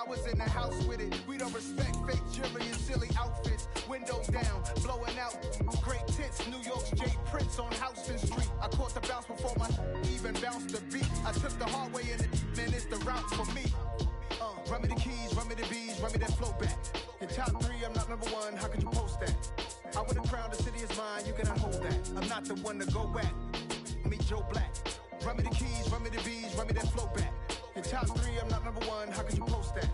was in the house with it. We don't respect fake jewelry and silly outfits. Windows down, blowing out great tits. New York's J. Prince on Houston Street. I caught the bounce before my even bounced the beat. I took the hard way in it, man, it's the route for me. Run me the keys, run me the bees, run me that flow back. In top 3, I'm not number 1, how could you post that? I would have crowned the city is mine, you cannot hold that. I'm not the one to go back. Meet Joe Black. Run me the keys, run me the bees, run me that flow back. In top 3, I'm not number 1, how could you post that?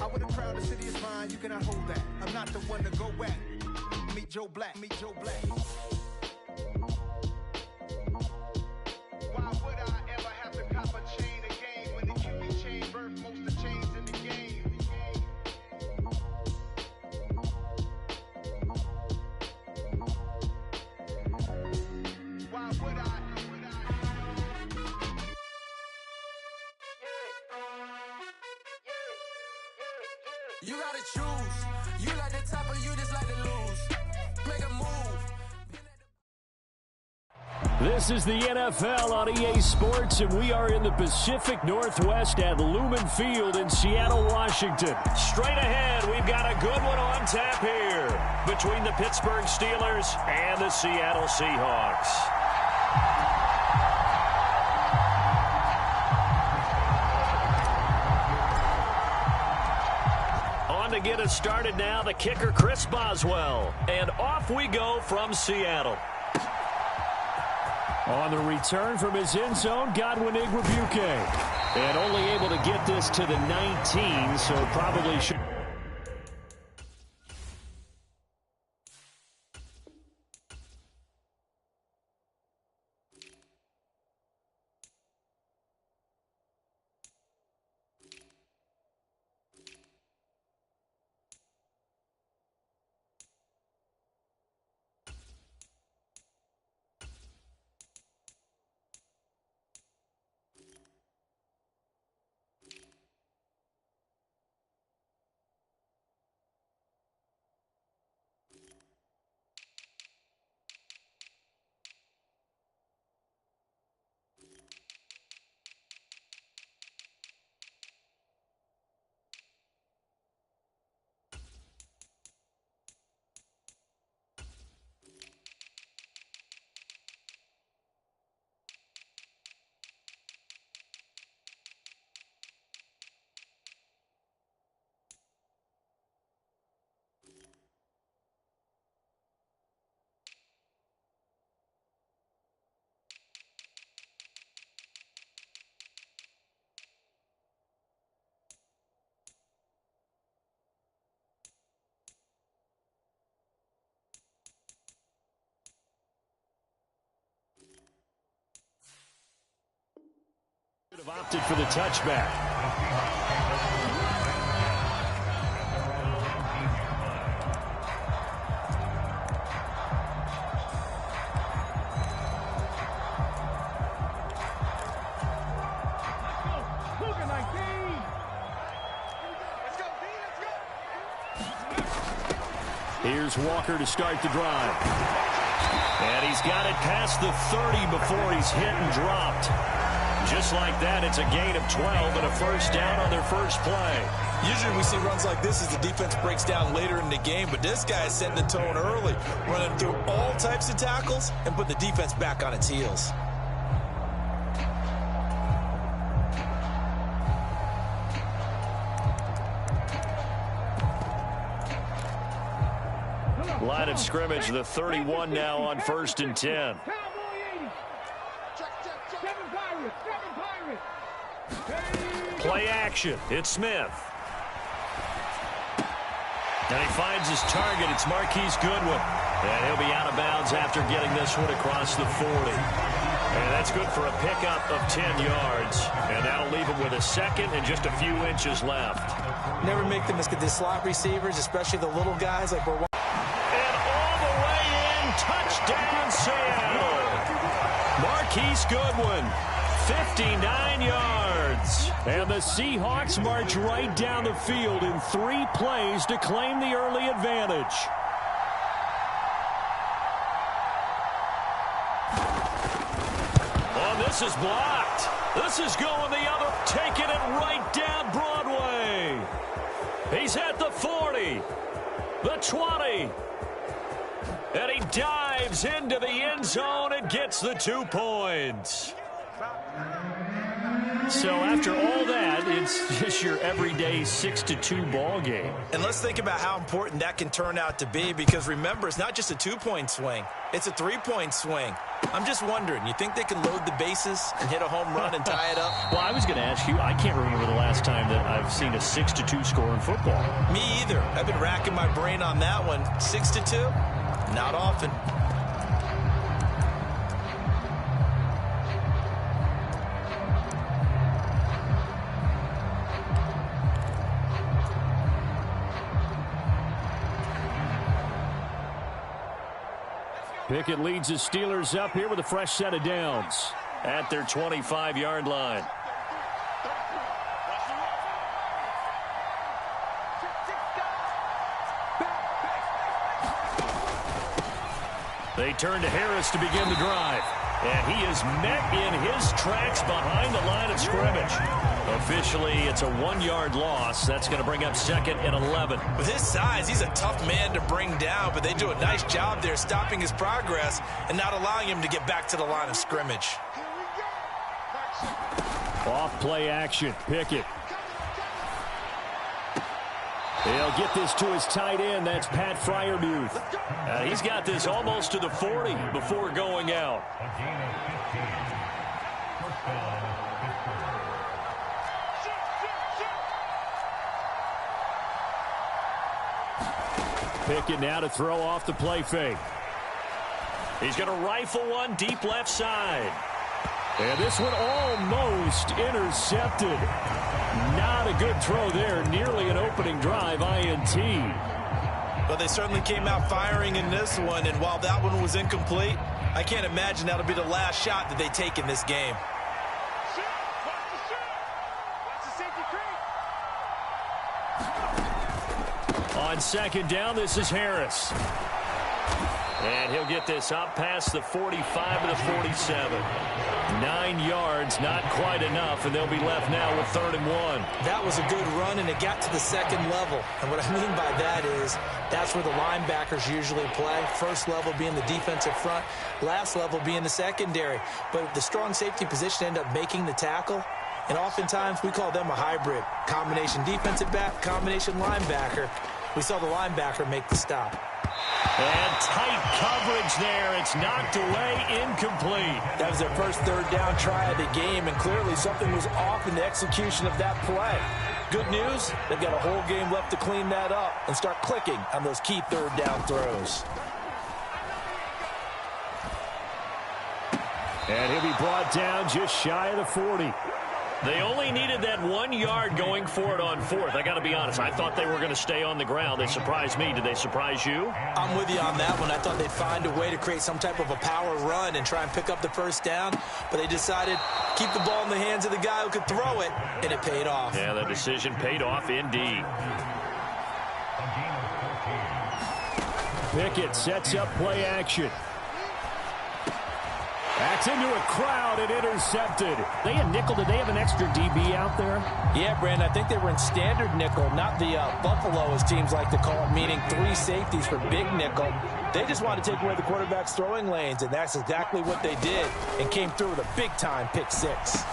I would have crowned the city is mine, you cannot hold that. I'm not the one to go back. Meet Joe Black, meet Joe Black. Why would I ever have to cop a chain again when the QB chain birthed most of the chains in the game? Why would I? You gotta choose. You like the top or you just like to lose. Make a move. This is the NFL on EA Sports, and we are in the Pacific Northwest at Lumen Field in Seattle, Washington. Straight ahead, we've got a good one on tap here between the Pittsburgh Steelers and the Seattle Seahawks. To get us started now, the kicker Chris Boswell, and off we go from Seattle. On the return from his end zone, Godwin Igwebuike, and only able to get this to the 19, so probably should. Have opted for the touchback. Here's Walker to start the drive. And he's got it past the 30 before he's hit and dropped. Just like that, it's a gain of 12 and a first down on their first play. Usually we see runs like this as the defense breaks down later in the game, but this guy is setting the tone early, running through all types of tackles and put the defense back on its heels. Line of scrimmage, the 31 now on 1st and 10. Play action. It's Smith. And he finds his target. It's Marquise Goodwin. And he'll be out of bounds after getting this one across the 40. And that's good for a pickup of 10 yards. And that'll leave him with a second and just a few inches left. Never make the mistake. The slot receivers, especially the little guys like we're watching. And all the way in. Touchdown, Seattle. Marquise Goodwin. 59 yards. And the Seahawks march right down the field in 3 plays to claim the early advantage. Oh, this is blocked. This is going the other, taking it right down Broadway. fires into the end zone and gets the 2 points. So after all that, it's just your everyday 6-2 ball game. And let's think about how important that can turn out to be, because remember, it's not just a 2-point swing. It's a 3-point swing. I'm just wondering, you think they can load the bases and hit a home run and tie it up? Well, I was going to ask you, I can't remember the last time that I've seen a 6-2 score in football. Me either. I've been racking my brain on that one. 6-2? Not often. Pickett leads his Steelers up here with a fresh set of downs at their 25-yard line. They turn to Harris to begin the drive. And he is met in his tracks behind the line of scrimmage. Officially, it's a 1-yard loss. That's going to bring up 2nd and 11. With his size, he's a tough man to bring down, but they do a nice job there stopping his progress and not allowing him to get back to the line of scrimmage. Off play action, Pickett. He'll get this to his tight end. That's Pat Freiermuth. He's got this almost to the 40 before going out. Pickett now to throw off the play fake. He's going to rifle one deep left side. And this one almost intercepted. Not a good throw there. Nearly an opening drive INT. But they certainly came out firing in this one, and while that one was incomplete, I can't imagine that'll be the last shot that they take in this game. On 2nd down, this is Harris. And he'll get this up past the 45 to the 47. 9 yards, not quite enough, and they'll be left now with 3rd and 1. That was a good run, and it got to the 2nd level. And what I mean by that is that's where the linebackers usually play. First level being the defensive front, last level being the secondary. But the strong safety position ended up making the tackle. And oftentimes we call them a hybrid. Combination defensive back, combination linebacker. We saw the linebacker make the stop. And tight coverage there. It's knocked away, incomplete. That was their first 3rd down try of the game, and clearly something was off in the execution of that play. Good news, they've got a whole game left to clean that up and start clicking on those key 3rd down throws. And he'll be brought down just shy of the 40. They only needed that 1 yard going for it on 4th. I got to be honest, I thought they were going to stay on the ground. They surprised me. Did they surprise you? I'm with you on that one. I thought they'd find a way to create some type of a power run and try and pick up the 1st down, but they decided to keep the ball in the hands of the guy who could throw it, and it paid off. Yeah, the decision paid off indeed. Pickett sets up play action. Backs into a crowd and intercepted. They in nickel. Did they have an extra DB out there? Yeah, Brandon, I think they were in standard nickel, not the Buffalo, as teams like to call it, meaning 3 safeties for big nickel. They just wanted to take away the quarterback's throwing lanes, and that's exactly what they did, and came through with a big-time pick 6.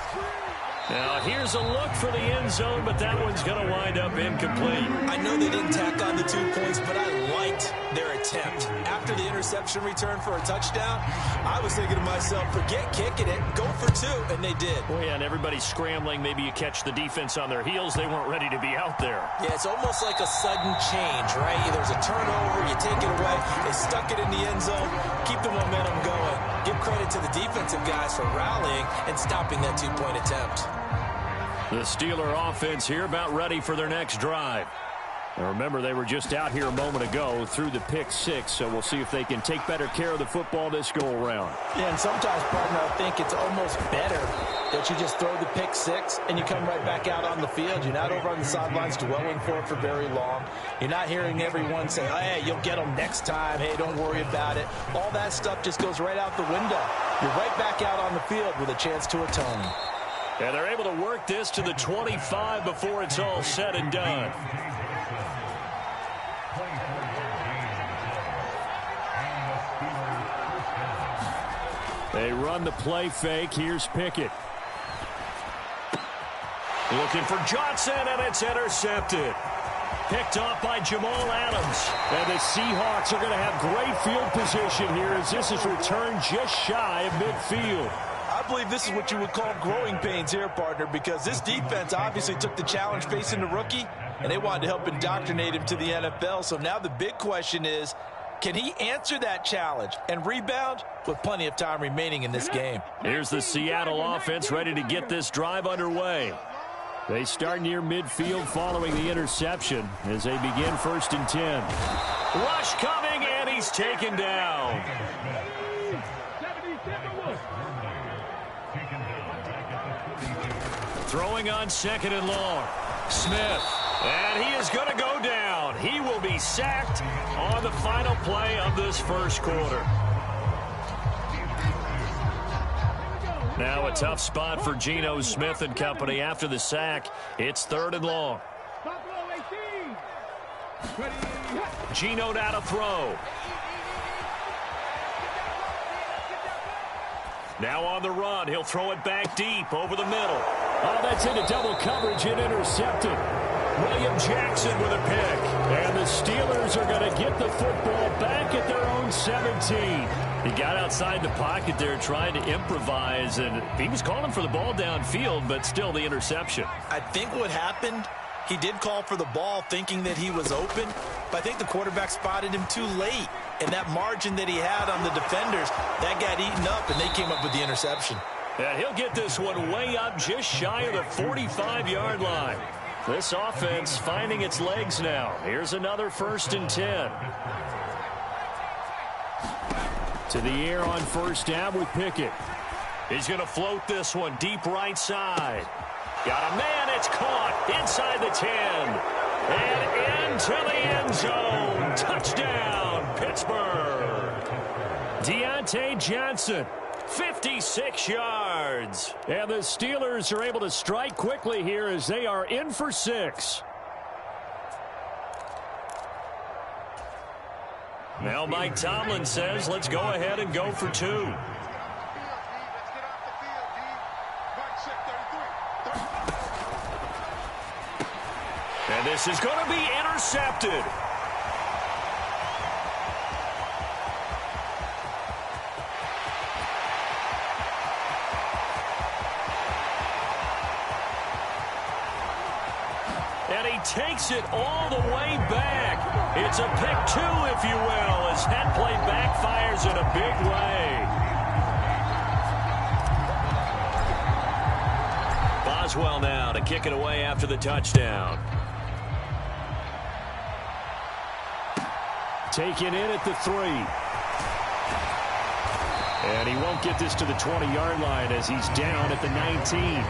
Now, here's a look for the end zone, but that one's going to wind up incomplete. I know they didn't tack on the 2 points, but I liked their attempt. After the interception return for a touchdown, I was thinking to myself, forget kicking it, go for 2, and they did. Well, yeah, and everybody's scrambling. Maybe you catch the defense on their heels. They weren't ready to be out there. Yeah, it's almost like a sudden change, right? There's a turnover, you take it away, they stuck it in the end zone, keep the momentum going. Give credit to the defensive guys for rallying and stopping that 2-point attempt. The Steeler offense here about ready for their next drive. And remember, they were just out here a moment ago through the pick 6, so we'll see if they can take better care of the football this go-around. Yeah, and sometimes, partner, I think it's almost better that you just throw the pick 6 and you come right back out on the field. You're not over on the sidelines dwelling for it for very long. You're not hearing everyone say, hey, you'll get them next time. Hey, don't worry about it. All that stuff just goes right out the window. You're right back out on the field with a chance to atone. And they're able to work this to the 25 before it's all said and done. They run the play fake. Here's Pickett. Looking for Johnson, and it's intercepted. Picked off by Jamal Adams. And the Seahawks are going to have great field position here as this is returned just shy of midfield. I believe this is what you would call growing pains here, partner, because this defense obviously took the challenge facing the rookie, and they wanted to help indoctrinate him to the NFL. So now the big question is, can he answer that challenge and rebound with plenty of time remaining in this game? Here's the Seattle offense ready to get this drive underway. They start near midfield following the interception as they begin 1st and 10. Rush coming, and he's taken down. Throwing on 2nd and long. Smith. And he is going to go down. He will be sacked on the final play of this first quarter. Now a tough spot for Geno Smith and company after the sack. It's 3rd and long. Geno now to throw. Now on the run. He'll throw it back deep over the middle. Oh, that's into double coverage and intercepted. William Jackson with a pick. And the Steelers are going to get the football back at their own 17. He got outside the pocket there trying to improvise, and he was calling for the ball downfield, but still the interception. I think what happened, he did call for the ball thinking that he was open, but I think the quarterback spotted him too late. And that margin that he had on the defenders, that got eaten up, and they came up with the interception. And he'll get this one way up just shy of the 45-yard line. This offense finding its legs now. Here's another 1st and 10. To the air on 1st down with Pickett. He's going to float this one deep right side. Got a man. It's caught inside the 10. And into the end zone. Touchdown, Pittsburgh. Deontay Johnson, 56 yards. And the Steelers are able to strike quickly here as they are in for 6. Now Mike Tomlin says, let's go ahead and go for 2. And this is going to be intercepted. And he takes it all the way back. It's a pick 2, if you will, as that play backfires in a big way. Boswell now to kick it away after the touchdown. Taken in at the 3. And he won't get this to the 20-yard line as he's down at the 19.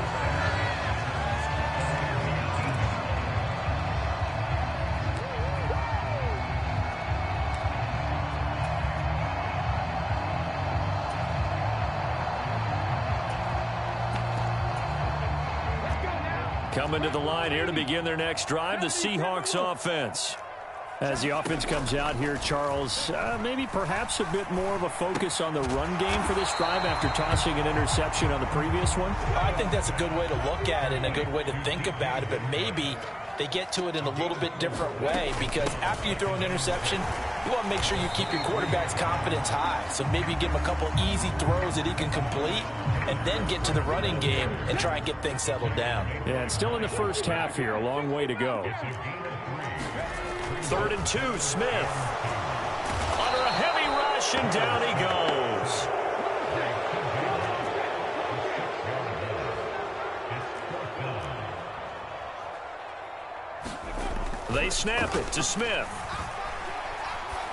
Coming to the line here to begin their next drive, the Seahawks offense. As the offense comes out here, Charles, maybe perhaps a bit more of a focus on the run game for this drive after tossing an interception on the previous one? I think that's a good way to look at it and a good way to think about it, but maybe they get to it in a little bit different way because after you throw an interception, you want to make sure you keep your quarterback's confidence high. So maybe give him a couple easy throws that he can complete and then get to the running game and try and get things settled down. Yeah, and still in the first half here, a long way to go. 3rd and 2, Smith. Under a heavy rush, and down he goes. They snap it to Smith.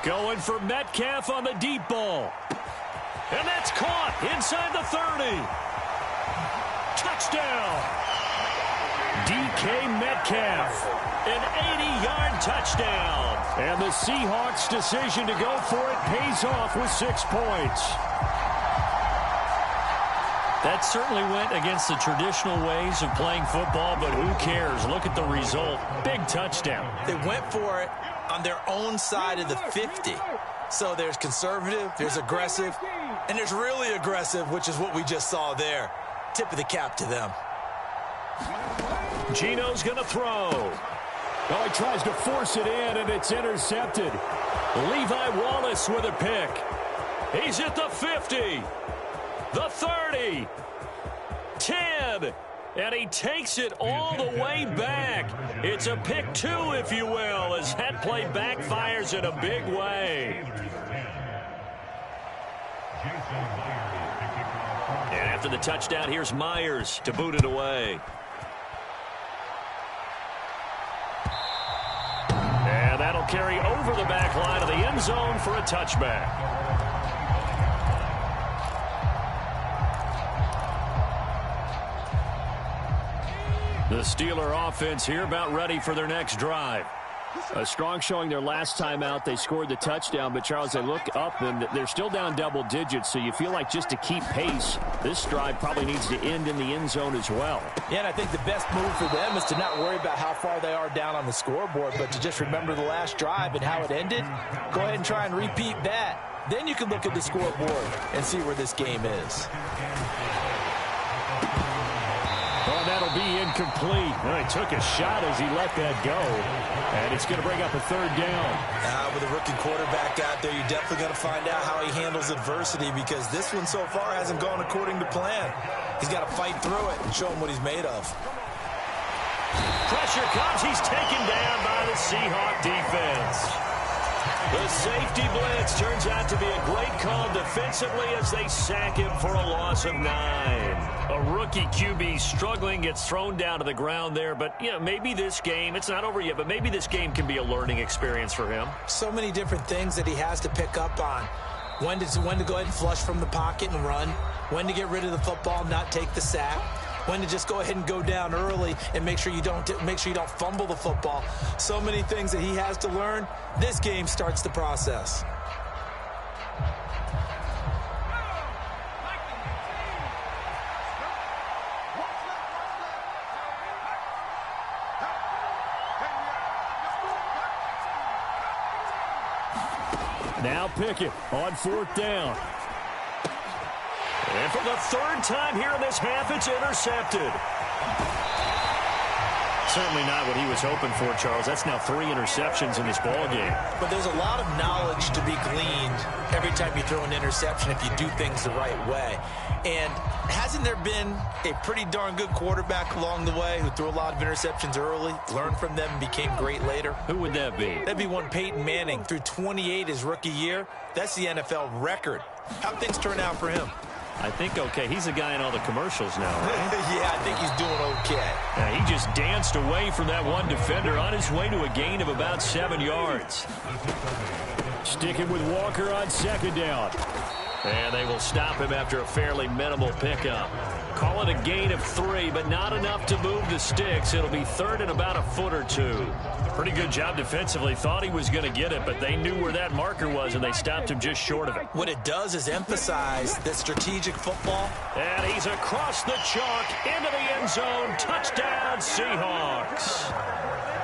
Going for Metcalf on the deep ball. And that's caught inside the 30. Touchdown. DK Metcalf. An 80-yard touchdown. And the Seahawks' decision to go for it pays off with 6 points. That certainly went against the traditional ways of playing football, but who cares? Look at the result. Big touchdown. They went for it on their own side of the 50. So there's conservative, there's aggressive, and there's really aggressive, which is what we just saw there. Tip of the cap to them. Gino's going to throw. Oh, he tries to force it in, and it's intercepted. Levi Wallace with a pick. He's at the 50, the 30, 10, and he takes it all the way back. It's a pick two, if you will, as that play backfires in a big way. And after the touchdown, here's Myers to boot it away. And that'll carry over the back line of the end zone for a touchback. The Steeler offense here about ready for their next drive. A strong showing their last time out. They scored the touchdown, but, Charles, they look up, and they're still down double digits, so you feel like just to keep pace, this drive probably needs to end in the end zone as well. Yeah, and I think the best move for them is to not worry about how far they are down on the scoreboard, but to just remember the last drive and how it ended. Go ahead and try and repeat that. Then you can look at the scoreboard and see where this game is. Oh, that'll be incomplete. Well, he took a shot as he let that go. And it's going to bring up a third down. With a rookie quarterback out there, you're definitely going to find out how he handles adversity, because this one so far hasn't gone according to plan. He's got to fight through it and show him what he's made of. Pressure comes. He's taken down by the Seahawk defense. The safety blitz turns out to be a great call defensively as they sack him for a loss of 9. A rookie QB struggling, gets thrown down to the ground there. But, you know, maybe this game, it's not over yet, but maybe this game can be a learning experience for him. So many different things that he has to pick up on. When to go ahead and flush from the pocket and run. When to get rid of the football, not take the sack. When to just go ahead and go down early and make sure you don't fumble the football. So many things that he has to learn. This game starts the process. Now Pickett on 4th down. And for the third time here in this half, it's intercepted. Certainly not what he was hoping for, Charles. That's now 3 interceptions in this ball game. But there's a lot of knowledge to be gleaned every time you throw an interception if you do things the right way. And hasn't there been a pretty darn good quarterback along the way who threw a lot of interceptions early, learned from them, and became great later? Who would that be? That'd be one Peyton Manning. Threw 28 his rookie year. That's the NFL record. How'd things turn out for him? I think okay. He's a guy in all the commercials now, right? Yeah, I think he's doing okay. Yeah, he just danced away from that one defender on his way to a gain of about 7 yards. Sticking with Walker on 2nd down. And they will stop him after a fairly minimal pickup. Call it a gain of 3, but not enough to move the sticks. It'll be 3rd and about a foot or 2. Pretty good job defensively. Thought he was going to get it, but they knew where that marker was, and they stopped him just short of it. What it does is emphasize that strategic football. And he's across the chalk into the end zone. Touchdown, Seahawks.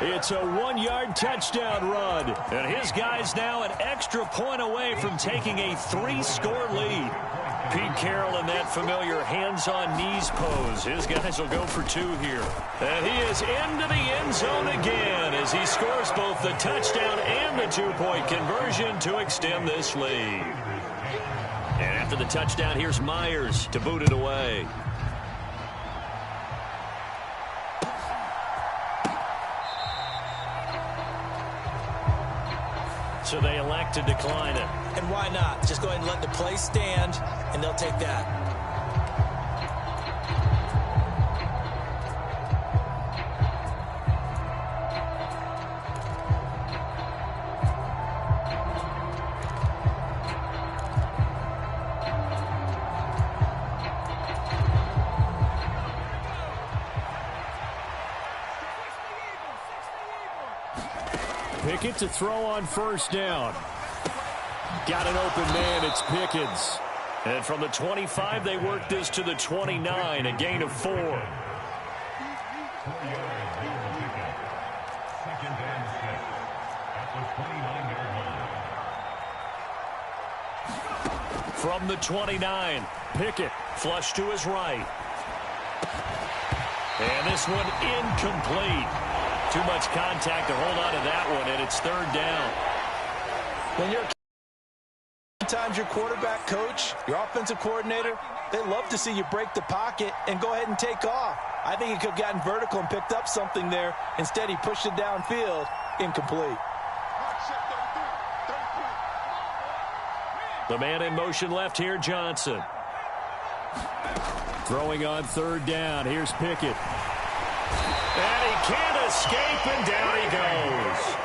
It's a 1-yard touchdown run. And his guy's now an extra point away from taking a 3-score lead. Pete Carroll in that familiar hands-on-knees pose. His guys will go for 2 here. And he is into the end zone again as he scores both the touchdown and the 2-point conversion to extend this lead. And after the touchdown, here's Myers to boot it away. So they elect to decline it. And why not? Just go ahead and let the play stand, and they'll take that. Pickett to throw on 1st down. Got an open man. It's Pickens. And from the 25, they work this to the 29, a gain of 4. from the 29. Pickett flush to his right. And this one incomplete. Too much contact to hold on to that one, and it's third down. When you're sometimes your quarterback coach, your offensive coordinator, they love to see you break the pocket and go ahead and take off. I think he could have gotten vertical and picked up something there. Instead, he pushed it downfield. Incomplete. The man in motion left here, Johnson. Throwing on third down. Here's Pickett. And he can't escape, and down he goes.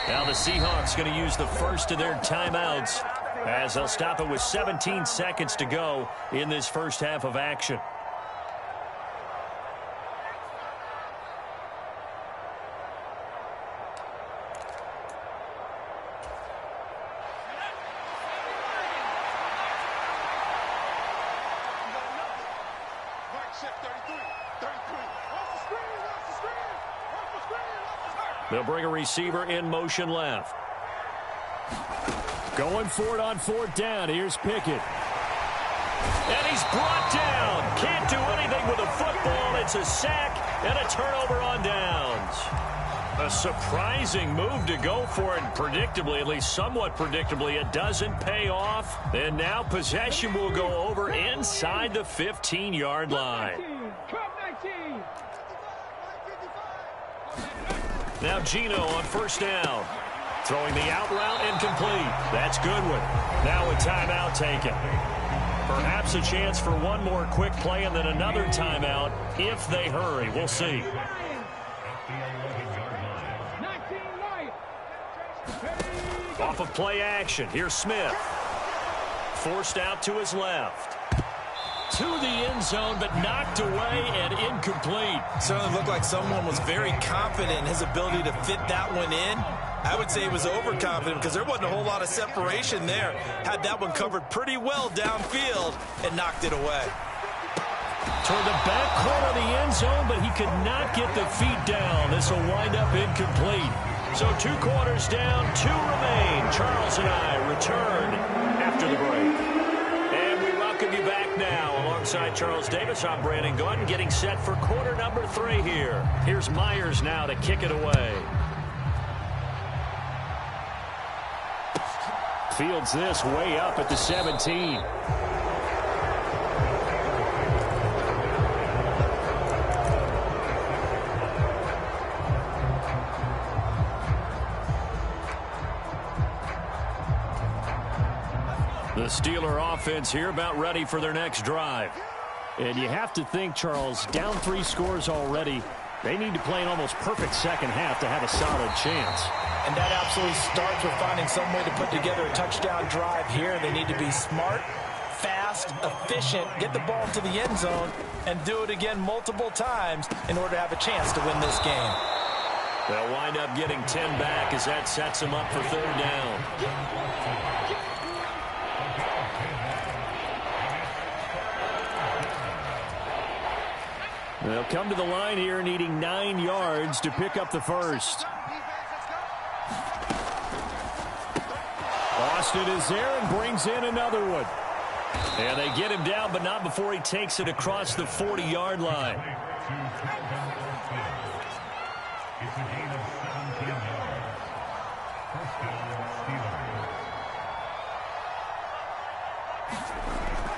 Now the Seahawks going to use the first of their timeouts as they'll stop it with 17 seconds to go in this first half of action. They'll bring a receiver in motion left. Going for it on fourth down. Here's Pickett. And he's brought down. Can't do anything with a football. It's a sack and a turnover on downs. A surprising move to go for it. Predictably, at least somewhat predictably, it doesn't pay off. And now possession will go over inside the 15-yard line. Now Gino on first down. Throwing the out route incomplete. That's Goodwin. Now a timeout taken. Perhaps a chance for one more quick play and then another timeout if they hurry. We'll see. Off of play action. Here's Smith. Forced out to his left. To the end zone, but knocked away and incomplete. Certainly looked like someone was very confident in his ability to fit that one in. I would say he was overconfident because there wasn't a whole lot of separation there. Had that one covered pretty well downfield and knocked it away. Toward the back corner of the end zone, but he could not get the feet down. This will wind up incomplete. So 2 quarters down, 2 remain. Charles and I return after the break. And we welcome you back now. Alongside Charles Davis, I'm Brandon Gaudin, getting set for quarter number 3 here. Here's Myers now to kick it away. Fields this way up at the 17. The Steeler offense here about ready for their next drive. And you have to think, Charles, down 3 scores already. They need to play an almost perfect second half to have a solid chance. And that absolutely starts with finding some way to put together a touchdown drive here. They need to be smart, fast, efficient, get the ball to the end zone, and do it again multiple times in order to have a chance to win this game. They'll wind up getting 10 back as that sets them up for third down. They'll come to the line here needing 9 yards to pick up the first. Austin is there and brings in another one. And they get him down, but not before he takes it across the 40-yard line.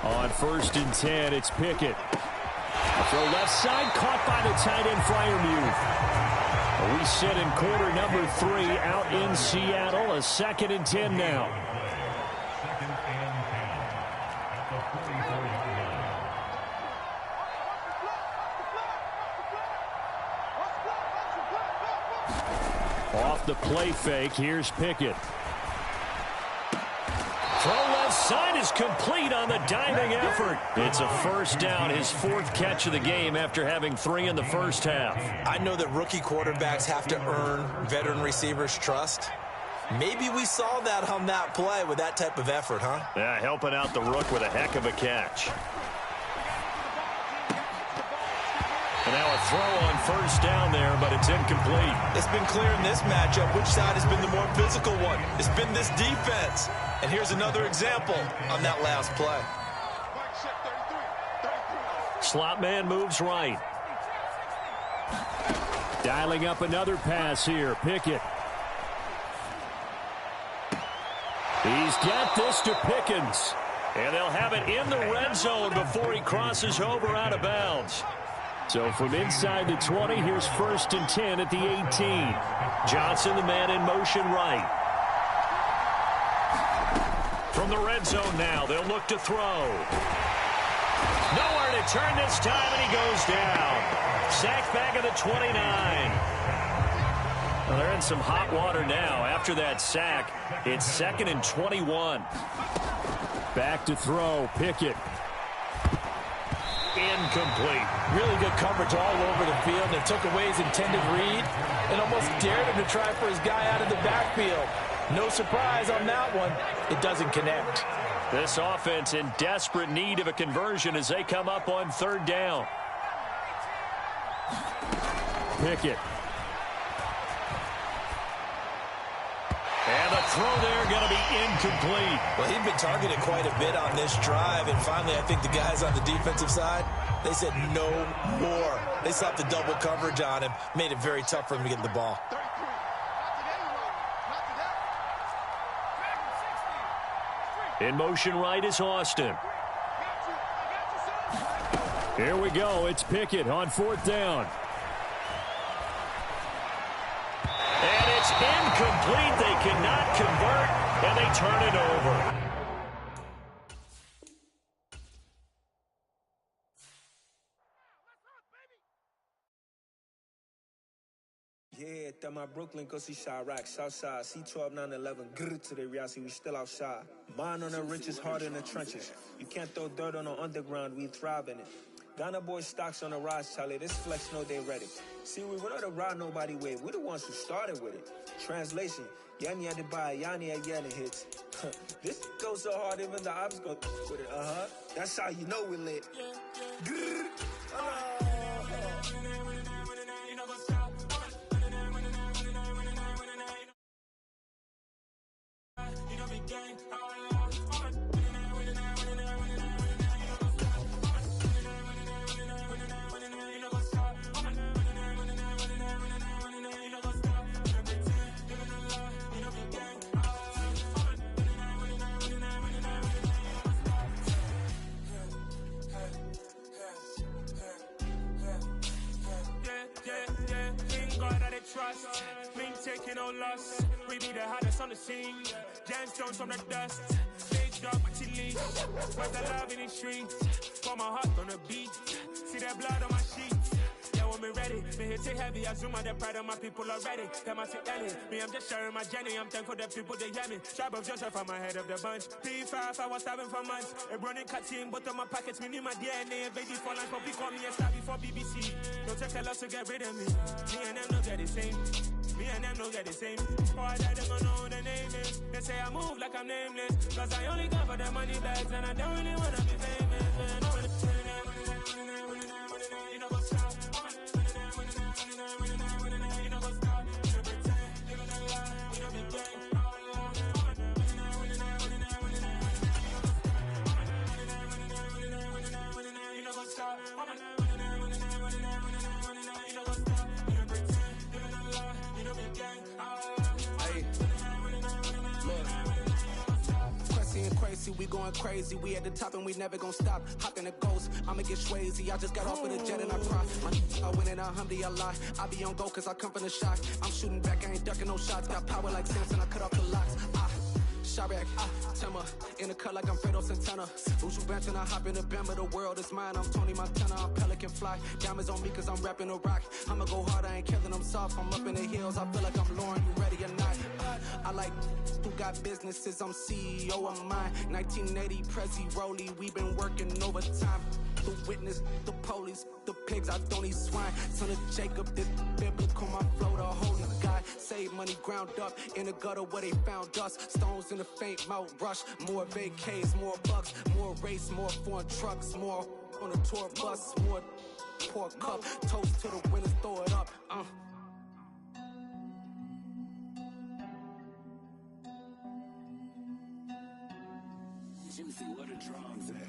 On 1st and 10, it's Pickett. Throw left side, caught by the tight end, Freiermuth. We sit in quarter number 3 out in Seattle. A 2nd and 10 now. Off the play fake, here's Pickett. Throw left side is complete on the diving effort. It's a first down, his 4th catch of the game after having 3 in the first half. I know that rookie quarterbacks have to earn veteran receivers' trust. Maybe we saw that on that play with that type of effort, huh? Yeah, helping out the rook with a heck of a catch. And now a throw on first down there, but it's incomplete. It's been clear in this matchup which side has been the more physical one. It's been this defense. And here's another example on that last play. Slot man moves right. Dialing up another pass here. Pickett. He's got this to Pickens. And they'll have it in the red zone before he crosses over out of bounds. So from inside the 20, here's 1st and 10 at the 18. Johnson, the man in motion right. From the red zone now, they'll look to throw. Nowhere to turn this time, and he goes down. Sacked back at the 29. Well, they're in some hot water now. After that sack, it's 2nd and 21. Back to throw, Pickett. Incomplete. Really good coverage all over the field. They took away his intended read and almost dared him to try for his guy out of the backfield. No surprise on that one. It doesn't connect. This offense in desperate need of a conversion as they come up on 3rd down. Pickett. And the throw there going to be incomplete. Well, he'd been targeted quite a bit on this drive, and finally I think the guys on the defensive side, they said no more. They slapped the double coverage on him, made it very tough for him to get the ball. In motion right is Austin. Here we go. It's Pickett on 4th down. And it's incomplete. They cannot convert, and they turn it over. Yeah, that my Brooklyn, go see Chirac, Southside, C12, 911, grrr to the reality, we still outside. Mine on the richest, heart in the trenches. You can't throw dirt on the underground, we thrive in it. Ghana boys stocks on the rise, Charlie, this flex know they ready. See, we were not the ride nobody with, we the ones who started with it. Translation, Yanni had to buy, Yanni had Yanni hits. This goes so hard, even the ops go with it, That's how you know we lit. Grrr. Trust, me taking no loss. We be the hottest on the scene. Gemstones from the dust. Big dog with chili. Where's the love in the streets? For my heart on the beat. See that blood on my sheets. Yeah, when we ready, me hit it heavy. I zoom out the pride of my people already. Them I say Ellie. Me, I'm just sharing my journey. I'm thankful that people they hear me. Tribe of Joseph, I'm ahead of the bunch. P5, I was starving for months. A running cutscene, but on my pockets, me need my DNA. Baby for life, but we call me a star before BBC. Don't take a lot to get rid of me. Me and them no get the same. Me and them no get the same. Oh, I died, they don't know who the name is. They say I move like I'm nameless. Cause I only got for the money bags. And I don't really wanna be famous. You know what's up? You know what's up? You pretend, living a lie. You know be gay. You know what's up? We going crazy, we at the top and we never gonna stop. Hop in the ghost, I'ma get swayzy. I just got off of the jet and I cry. I win in a Humvee, I lie. I be on go cause I come from the shock. I'm shooting back, I ain't ducking no shots. Got power like Samson, I cut off the locks. Chirac, Timmer, in the cut like I'm Fredo Santana. Usual bench and I hop in the Bama, the world is mine. I'm Tony Montana, I'm Pelican Fly. Diamonds on me cause I'm rapping a rock. I'ma go hard, I ain't killing them soft. I'm up in the hills, I feel like I'm Lauren, you ready or not? I like who got businesses, I'm CEO of mine. 1980, Prezi Rolly, we been working overtime. The witness, the police, the pigs, I don't eat swine. Son of Jacob, this biblical, my flow, the holy God. Save money ground up in the gutter where they found us. Stones in the faint mouth rush. More vacays, more bucks, more race, more foreign trucks, more on a tour bus, more pour cup, toast to the winners, throw it up. Juicy, what a drums at.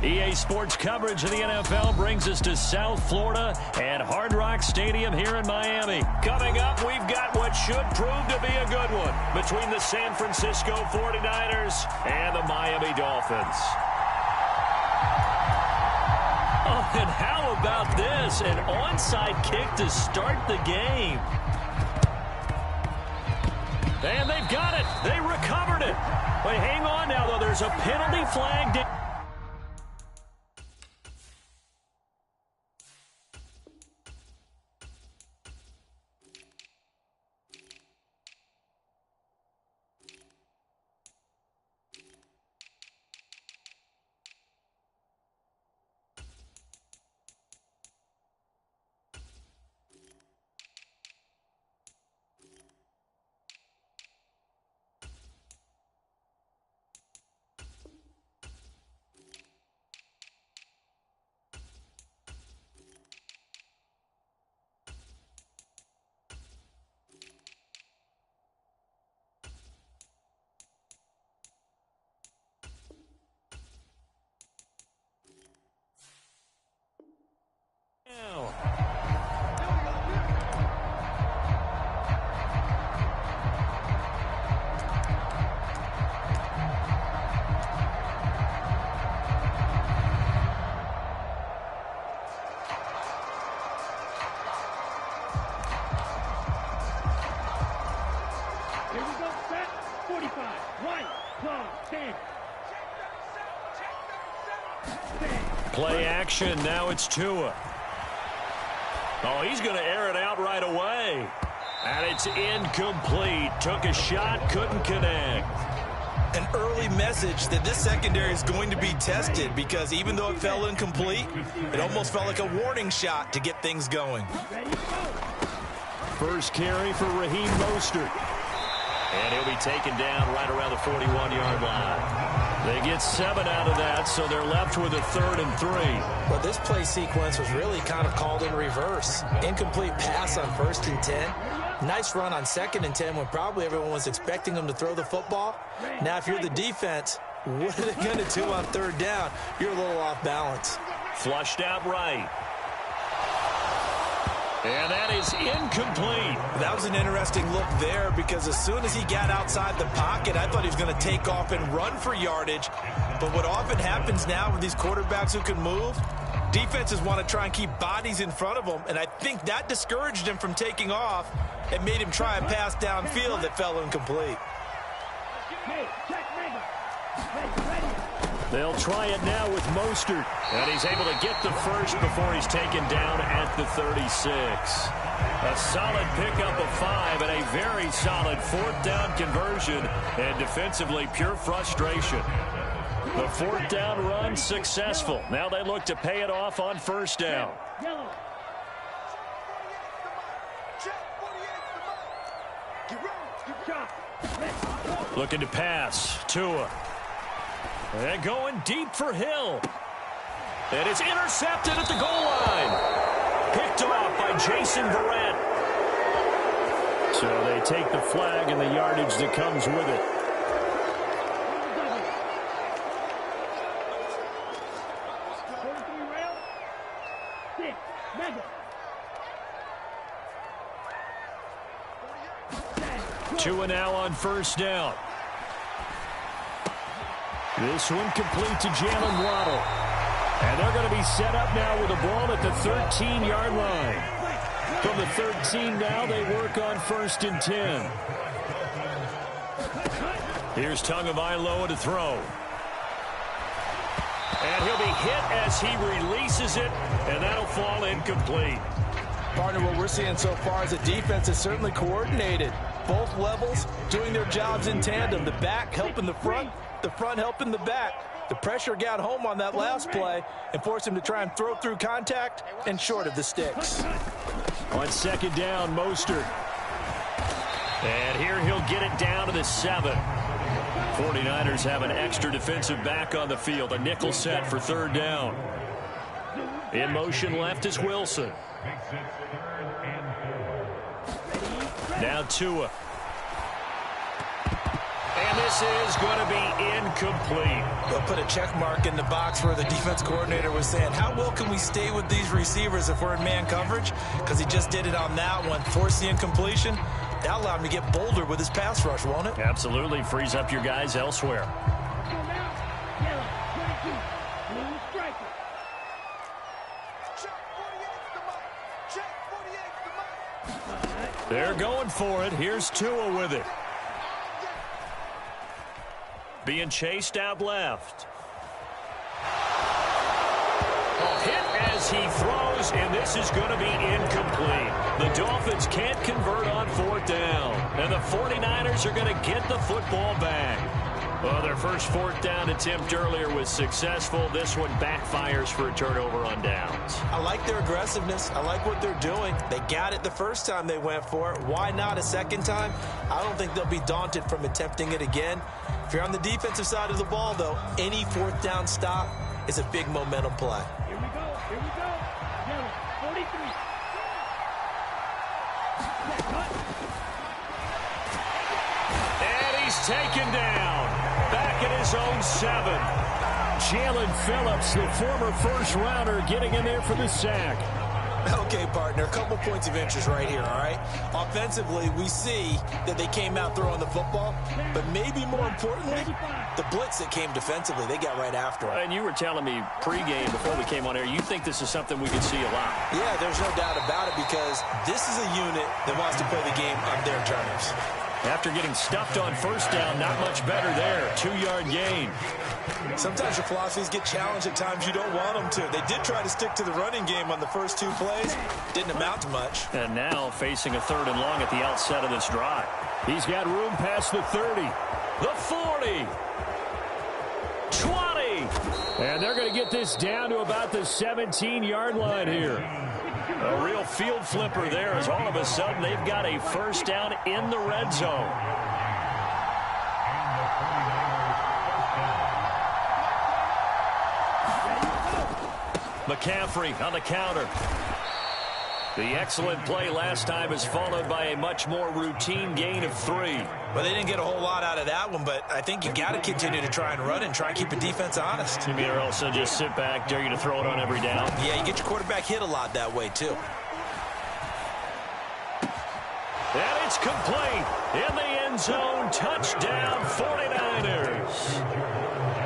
EA Sports coverage of the NFL brings us to South Florida and Hard Rock Stadium here in Miami. Coming up, we've got what should prove to be a good one between the San Francisco 49ers and the Miami Dolphins. Oh, and how about this? An onside kick to start the game. And they've got it. They recovered it. Wait, hang on now, though. There's a penalty flag. Play action. Now it's Tua. Oh, he's going to air it out right away. And it's incomplete. Took a shot, couldn't connect. An early message that this secondary is going to be tested because even though it fell incomplete, it almost felt like a warning shot to get things going. First carry for Raheem Mostert. And he'll be taken down right around the 41-yard line. They get 7 out of that, so they're left with a 3rd and 3. Well, this play sequence was really kind of called in reverse. Incomplete pass on 1st and 10. Nice run on 2nd and 10 when probably everyone was expecting them to throw the football. Now, if you're the defense, what are they going to do on 3rd down? You're a little off balance. Flushed out right. And that is incomplete. That was an interesting look there because as soon as he got outside the pocket, I thought he was going to take off and run for yardage. But what often happens now with these quarterbacks who can move, defenses want to try and keep bodies in front of them, and I think that discouraged him from taking off and made him try a pass downfield that fell incomplete. They'll try it now with Mostert, and he's able to get the first before he's taken down at the 36. A solid pickup of 5 and a very solid 4th down conversion, and defensively pure frustration. The 4th down run successful. Now they look to pay it off on 1st down. Looking to pass. Tua. And going deep for Hill. And it's intercepted at the goal line. Picked off by Jason Verrett. So they take the flag and the yardage that comes with it. Tua now on 1st down. This one complete to Jalen Waddle. And they're going to be set up now with a ball at the 13-yard line. From the 13 now, they work on 1st and 10. Here's Tagovailoa to throw. And he'll be hit as he releases it, and that'll fall incomplete. Partner, what we're seeing so far is the defense is certainly coordinated. Both levels doing their jobs in tandem. The back helping the front helping the back. The pressure got home on that last play and forced him to try and throw through contact and short of the sticks. On 2nd down, Mostert. And here it down to the 7. 49ers have an extra defensive back on the field. A nickel set for 3rd down. In motion left is Wilson. Now Tua. And this is going to be incomplete. They'll put a check mark in the box where the defense coordinator was saying, how well can we stay with these receivers if we're in man coverage? Because he just did it on that one. Forced the incompletion. That allowed him to get bolder with his pass rush, won't it? Absolutely. Frees up your guys elsewhere. They're going for it. Here's Tua with it. Being chased out left. Hit as he throws, and this is going to be incomplete. The Dolphins can't convert on 4th down, and the 49ers are going to get the football back. Well, their first 4th down attempt earlier was successful. This one backfires for a turnover on downs. I like their aggressiveness. I like what they're doing. They got it the first time they went for it. Why not a second time? I don't think they'll be daunted from attempting it again. If you're on the defensive side of the ball, though, any 4th down stop is a big momentum play. Here we go. Here we go. 43. And he's taken down. Back at his own 7. Jalen Phillips, the former first-rounder, getting in there for the sack. Okay, partner, a couple points of interest right here, all right? Offensively, we see that they came out throwing the football, but maybe more importantly, the blitz that came defensively, they got right after it. And you were telling me pregame before we came on air, you think this is something we could see a lot. Yeah, there's no doubt about it because this is a unit that wants to play the game on their terms. After getting stuffed on 1st down, not much better there. 2-yard gain. Sometimes your philosophies get challenged at times you don't want them to. They did try to stick to the running game on the first 2 plays. Didn't amount to much. And now facing a 3rd and long at the outset of this drive. He's got room past the 30, the 40, 20. And they're going to get this down to about the 17-yard line here. A real field flipper there as all of a sudden they've got a 1st down in the red zone. McCaffrey on the counter. The excellent play last time is followed by a much more routine gain of 3. Well, they didn't get a whole lot out of that one, but I think you got to continue to try and run and try and keep the defense honest. You mean or also just sit back, dare you to throw it on every down? Yeah, you get your quarterback hit a lot that way, too. And it's complete. In the end zone, touchdown 49ers.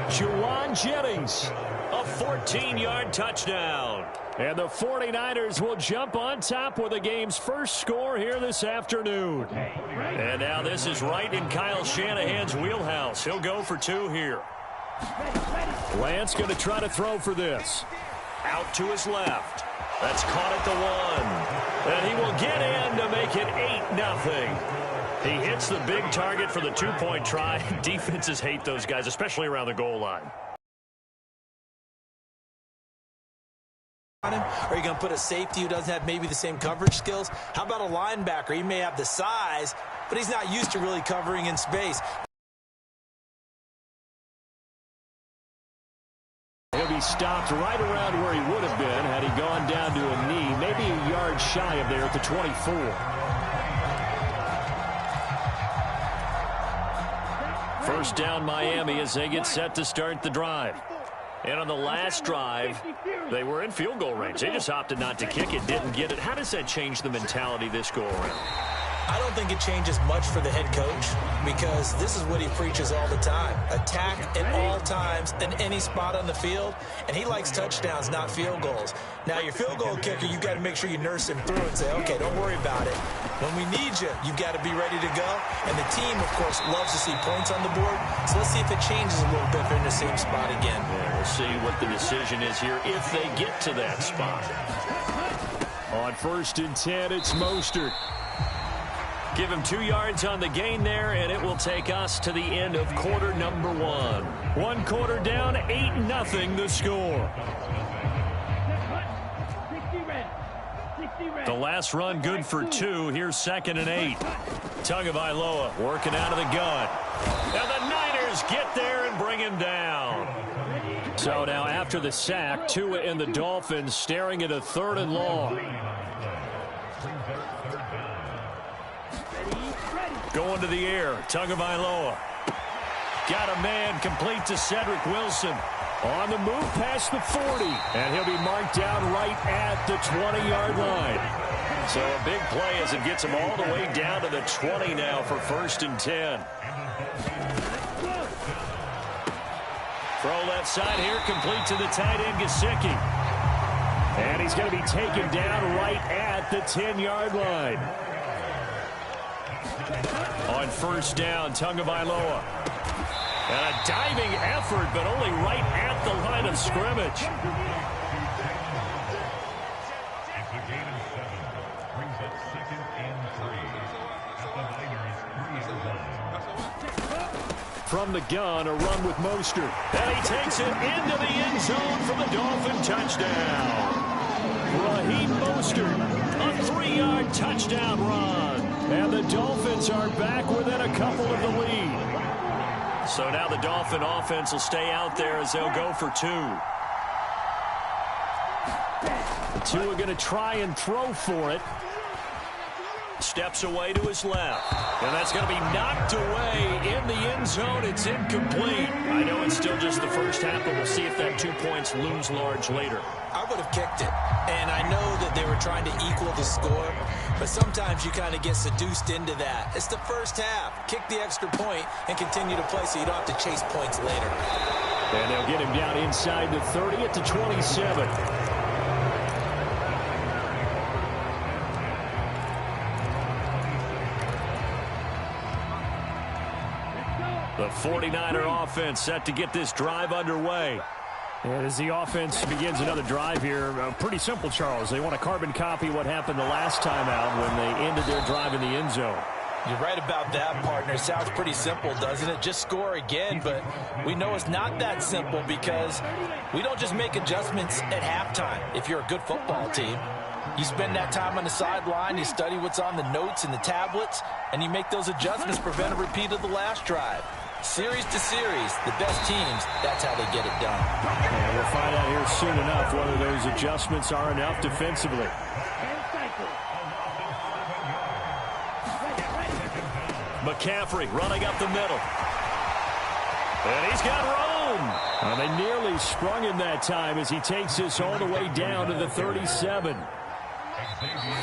Juwan Jennings, a 14-yard touchdown. And the 49ers will jump on top with the game's first score here this afternoon. And now this is right in Kyle Shanahan's wheelhouse. He'll go for 2 here. Lance going to try to throw for this. Out to his left. That's caught at the 1. And he will get in to make it 8-0. He hits the big target for the 2-point try. Defenses hate those guys, especially around the goal line. Or are you going to put a safety who doesn't have maybe the same coverage skills? How about a linebacker? He may have the size, but he's not used to really covering in space. He'll be stopped right around where he would have been had he gone down to a knee, maybe a yard shy of there at the 24. First down Miami as they get set to start the drive. And on the last drive, they were in field goal range. They just opted not to kick it, didn't get it. How does that change the mentality this go around? I don't think it changes much for the head coach because this is what he preaches all the time. Attack at all times in any spot on the field, and he likes touchdowns, not field goals. Now, your field goal kicker, you've got to make sure you nurse him through and say, okay, don't worry about it. When we need you, you've got to be ready to go. And the team, of course, loves to see points on the board. So let's see if it changes a little bit if they're in the same spot again. Yeah, we'll see what the decision is here if they get to that spot. On 1st and 10, it's Mostert. Give him 2 yards on the gain there, and it will take us to the end of quarter number 1. 1 quarter down, 8-0 the score. The last run good for 2. Here's 2nd and 8. Tagovailoa working out of the gun. And the Niners get there and bring him down. So now after the sack, Tua and the Dolphins staring at a 3rd and long. Going to the air, Tagovailoa. Got a man complete to Cedric Wilson. On the move past the 40. And he'll be marked down right at the 20-yard line. So a big play as it gets him all the way down to the 20 now for 1st and 10. Throw left side here, complete to the tight end, Gesicki. And he's going to be taken down right at the 10-yard line. On 1st down, Tagovailoa. And a diving effort, but only right at the line of scrimmage. From the gun, a run with Mostert. And he takes it into the end zone for the Dolphin touchdown. Raheem Mostert, a 3-yard touchdown run. And the Dolphins are back within a couple of the lead. So now the Dolphin offense will stay out there as they'll go for 2. The 2 are going to try and throw for it. Steps away to his left. And that's going to be knocked away in the end zone. It's incomplete. I know it's still just the first half, but we'll see if that 2 points looms large later. I would have kicked it. And I know that they were trying to equal the score, but sometimes you kind of get seduced into that. It's the first half. Kick the extra point and continue to play so you don't have to chase points later. And they'll get him down inside the 30 at the 27. The 49er offense set to get this drive underway. And as the offense begins another drive here, pretty simple, Charles. They want to carbon copy what happened the last time out when they ended their drive in the end zone. You're right about that, partner. Sounds pretty simple, doesn't it? Just score again, but we know it's not that simple because we don't just make adjustments at halftime if you're a good football team. You spend that time on the sideline, you study what's on the notes and the tablets, and you make those adjustments to prevent a repeat of the last drive. Series to series, the best teams, that's how they get it done. And we'll find out here soon enough whether those adjustments are enough defensively. McCaffrey running up the middle. And he's got room. And they nearly sprung him that time as he takes this all the way down to the 37.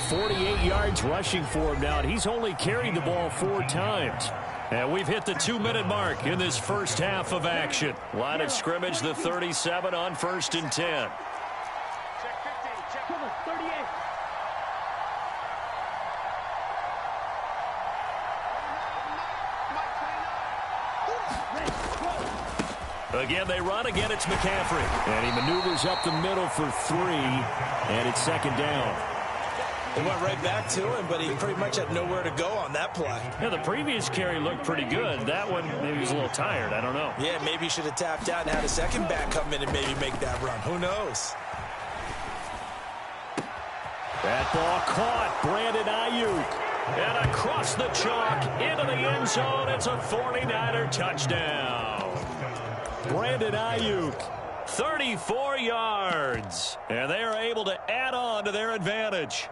48 yards rushing for him now, and he's only carried the ball 4 times. And we've hit the 2-minute mark in this first half of action. Line of scrimmage, the 37 on 1st and 10. Again, they run. Again, it's McCaffrey. And he maneuvers up the middle for 3, and it's 2nd down. They went right back to him, but he pretty much had nowhere to go on that play. Yeah, the previous carry looked pretty good. That one, maybe he was a little tired. I don't know. Yeah, maybe he should have tapped out and had a second back come in and maybe make that run. Who knows? That ball caught. Brandon Ayuk. And across the chalk into the end zone. It's a 49er touchdown. Brandon Ayuk, 34 yards. And they are able to add on to their advantage.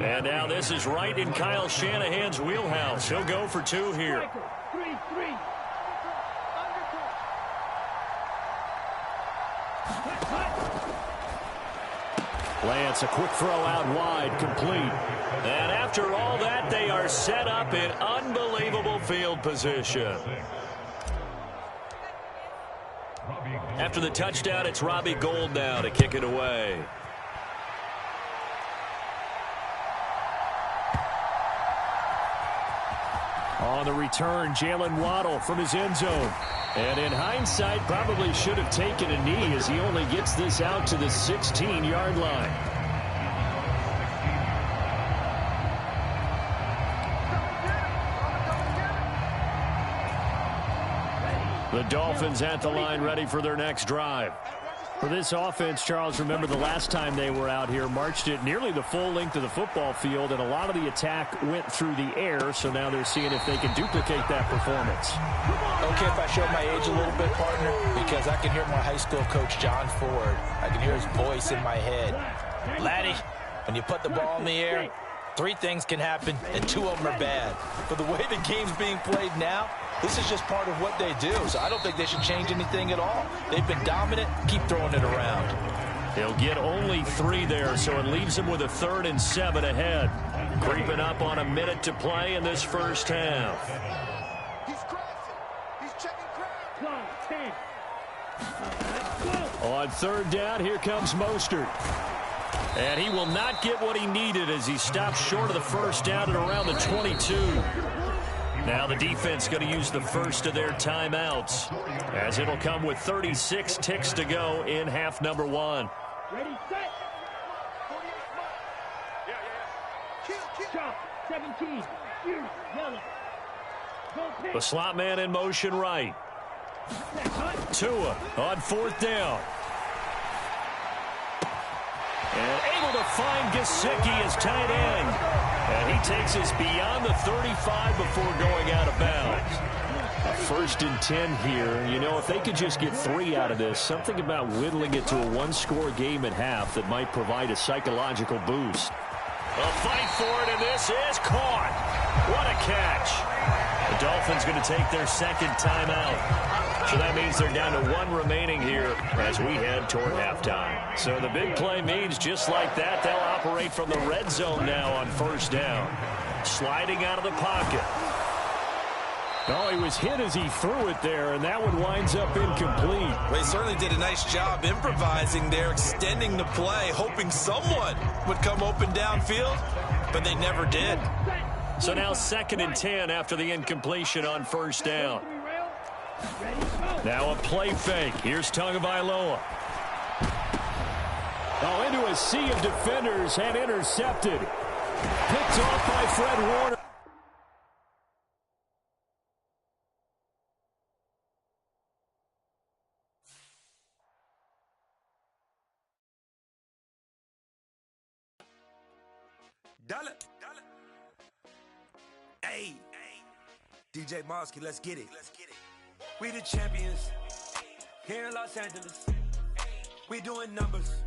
And now this is right in Kyle Shanahan's wheelhouse. He'll go for 2 here. Lance, a quick throw out wide, complete. And after all that, they are set up in unbelievable field position. After the touchdown, it's Robbie Gould now to kick it away. On the return, Jalen Waddle from his end zone. And in hindsight, probably should have taken a knee as he only gets this out to the 16-yard line. The Dolphins at the line ready for their next drive. For this offense, Charles, remember the last time they were out here, marched it nearly the full length of the football field, and a lot of the attack went through the air, so now they're seeing if they can duplicate that performance. Okay, if I show my age a little bit, partner, because I can hear my high school coach, John Ford. I can hear his voice in my head. Laddie, when you put the ball in the air, 3 things can happen, and 2 of them are bad. But the way the game's being played now, this is just part of what they do. So I don't think they should change anything at all. They've been dominant. Keep throwing it around. They'll get only 3 there, so it leaves them with a 3rd and 7 ahead. Creeping up on a minute to play in this first half. He's crossing. He's checking crowd. 10. On 3rd down, here comes Mostert. And he will not get what he needed as he stops short of the first down at around the 22. Now the defense going to use the first of their timeouts, as it'll come with 36 ticks to go in half number 1. Ready, set. Chop, 17. Yellow. Go pick. The slot man in motion right. Tua on 4th down. And able to find Gesicki as tight end. And he takes us beyond the 35 before going out of bounds. 1st and 10 here. You know, if they could just get 3 out of this, something about whittling it to a 1-score game at half that might provide a psychological boost. A fight for it, and this is caught. What a catch. The Dolphins going to take their 2nd timeout. So that means they're down to 1 remaining here as we head toward halftime. So the big play means just like that, they'll operate from the red zone now on 1st down. Sliding out of the pocket. Oh, he was hit as he threw it there, and that one winds up incomplete. Well, he certainly did a nice job improvising there, extending the play, hoping someone would come open downfield, but they never did. So now 2nd and 10 after the incompletion on 1st down. Now a play fake. Here's Tagovailoa. Oh, into a sea of defenders and intercepted. Picked off by Fred Warner. Dollar. Hey, DJ Mosky, let's get it. We the champions here in Los Angeles. We doing numbers.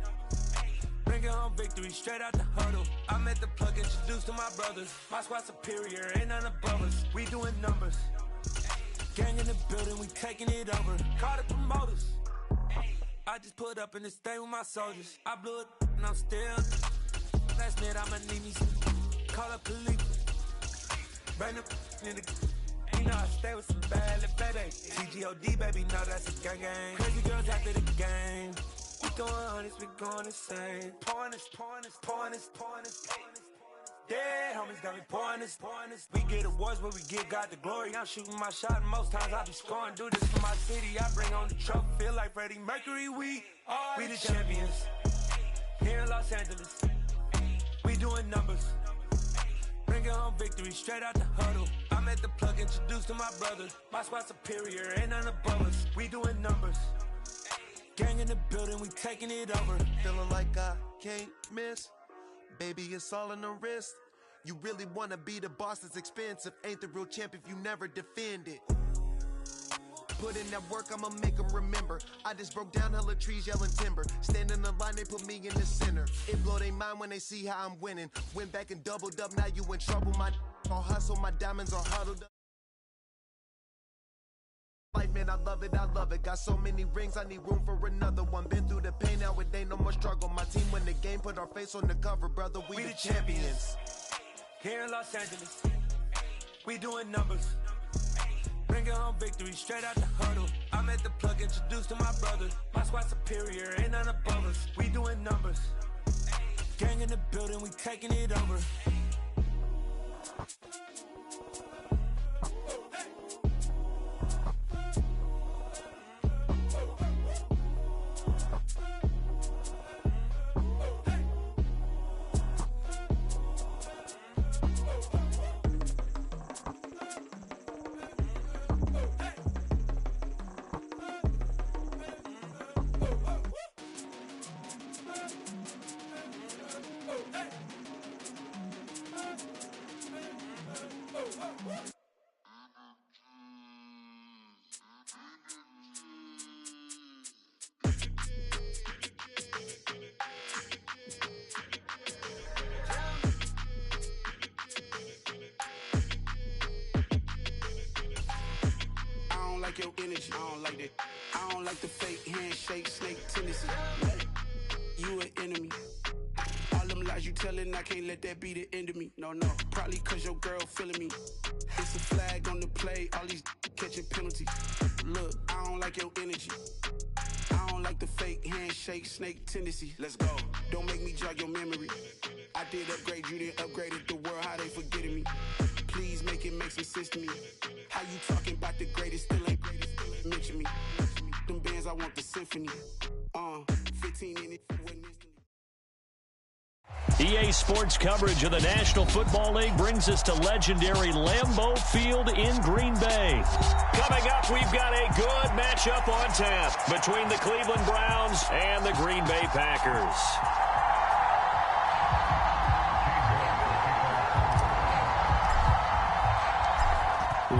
Bringing home victory straight out the huddle. I'm at the plug, introduced to my brothers. My squad superior, ain't none above us. We doing numbers. Gang in the building, we taking it over. Call the promoters. I just put up in this thing with my soldiers. I blew it and I'm still. Last minute I'ma need me some. Call up police. Bring them in the. You know I stay with some bad little baby. TGOD, baby, know that's a gang gang. Crazy girls after the game. We going honest, we going insane. Pouring this. Yeah, homies got me pouring this. We get awards, but we give God the glory. I'm shooting my shot, and most times I be scoring. Do this for my city, I bring on the trophy. Feel like Freddie Mercury, we the champions. Here in Los Angeles, we doing numbers. Bringing home victory straight out the huddle. I'm at the plug, introduced to my brothers. My squad superior, ain't none above us. We doing numbers. Gang in the building, we taking it over. Feeling like I can't miss. Baby, it's all in the wrist. You really wanna be the boss, it's expensive. Ain't the real champ if you never defend it. Put in that work, I'ma make them remember. I just broke down hella trees, yelling timber. Stand in the line, they put me in the center. It blow they mind when they see how I'm winning. Went back and doubled up, now you in trouble. My all hustle, my diamonds are huddled up. Life, man, I love it. Got so many rings, I need room for another one. Been through the pain, now it ain't no more struggle. My team win the game, put our face on the cover, brother. We the champions. Here in Los Angeles, we doing numbers. Bringing home victory straight out the huddle. I'm at the plug, introduced to my brothers. My squad superior, ain't none above us. We doing numbers. Gang in the building, we taking it over. like your energy. I don't like that. I don't like the fake handshake, snake tendency. You an enemy. All them lies you telling, I can't let that be the end of me. No, probably cause your girl feeling me. It's a flag on the play, all these catching penalties. Look, I don't like your energy. I don't like the fake handshake, snake tendency. Let's go. Don't make me jog your memory. I did upgrade, you didn't upgrade it. The world, how they forgetting me. Please make it make some sense to me. How you talking about the greatest, still ain't greatest, still ain't mention me. Them bands, I want the symphony. 15 in it, wasn't instantly. EA Sports coverage of the National Football League brings us to legendary Lambeau Field in Green Bay. Coming up, we've got a good matchup on tap between the Cleveland Browns and the Green Bay Packers.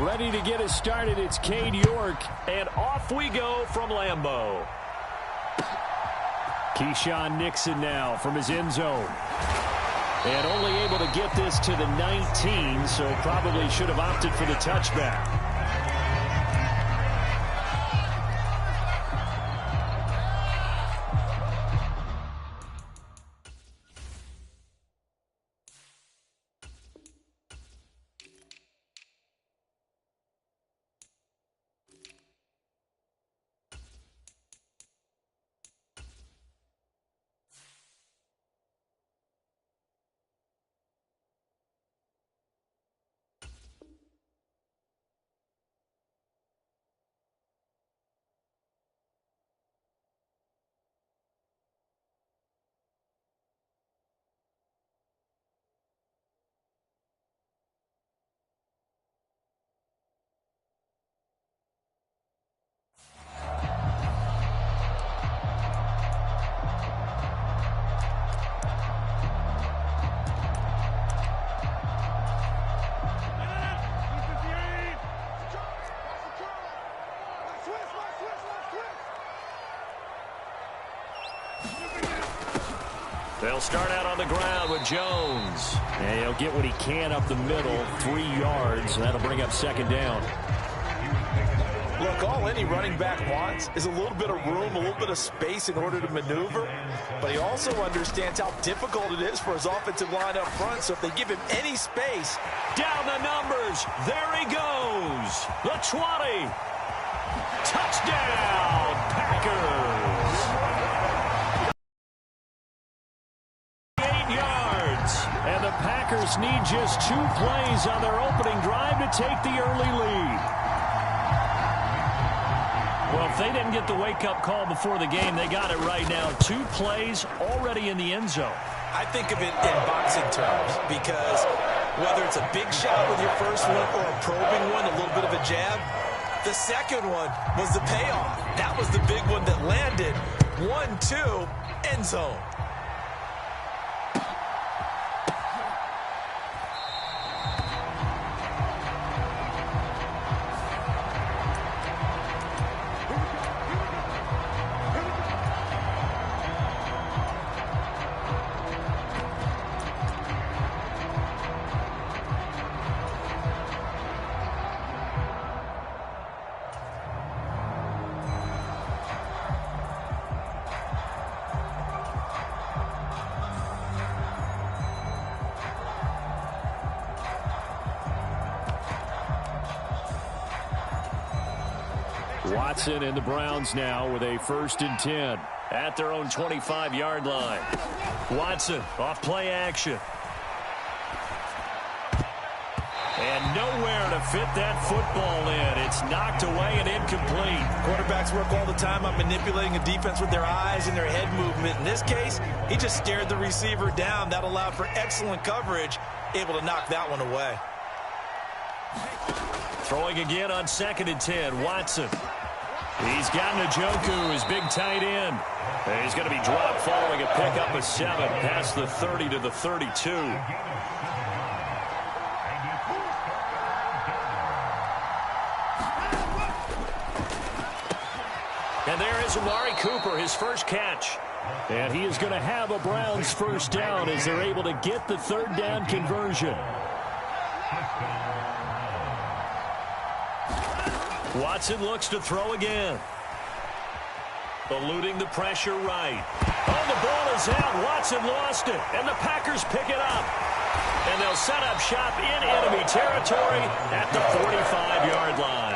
Ready to get us started, it's Cade York, and off we go from Lambeau. Keyshawn Nixon now from his end zone. And only able to get this to the 19, so probably should have opted for the touchback. They'll start out on the ground with Jones. And he'll get what he can up the middle, 3 yards. That'll bring up second down. Look, all any running back wants is a little bit of room, a little bit of space in order to maneuver. But he also understands how difficult it is for his offensive line up front. So if they give him any space. Down the numbers. There he goes. The 20. Touchdown, Packers. 8 yards. And the Packers need just 2 plays on their opening drive to take the early lead. Well, if they didn't get the wake-up call before the game, they got it right now. 2 plays already in the end zone. I think of it in boxing terms because whether it's a big shot with your first one or a probing one, a little bit of a jab, the second one was the payoff. That was the big one that landed. 1-2, end zone. Watson and the Browns now with a 1st and 10 at their own 25-yard line. Watson off play action. And nowhere to fit that football in. It's knocked away and incomplete. Quarterbacks work all the time on manipulating a defense with their eyes and their head movement. In this case, he just stared the receiver down. That allowed for excellent coverage, able to knock that one away. Throwing again on 2nd and 10, Watson. He's got Njoku, his big tight end. And he's going to be dropped following a pickup of 7 past the 30 to the 32. And there is Amari Cooper, his first catch. And he is going to have a Browns first down as they're able to get the 3rd down conversion. Watson looks to throw again. Eluding the pressure right. Oh, the ball is out. Watson lost it, and the Packers pick it up. And they'll set up shop in enemy territory at the 45-yard line.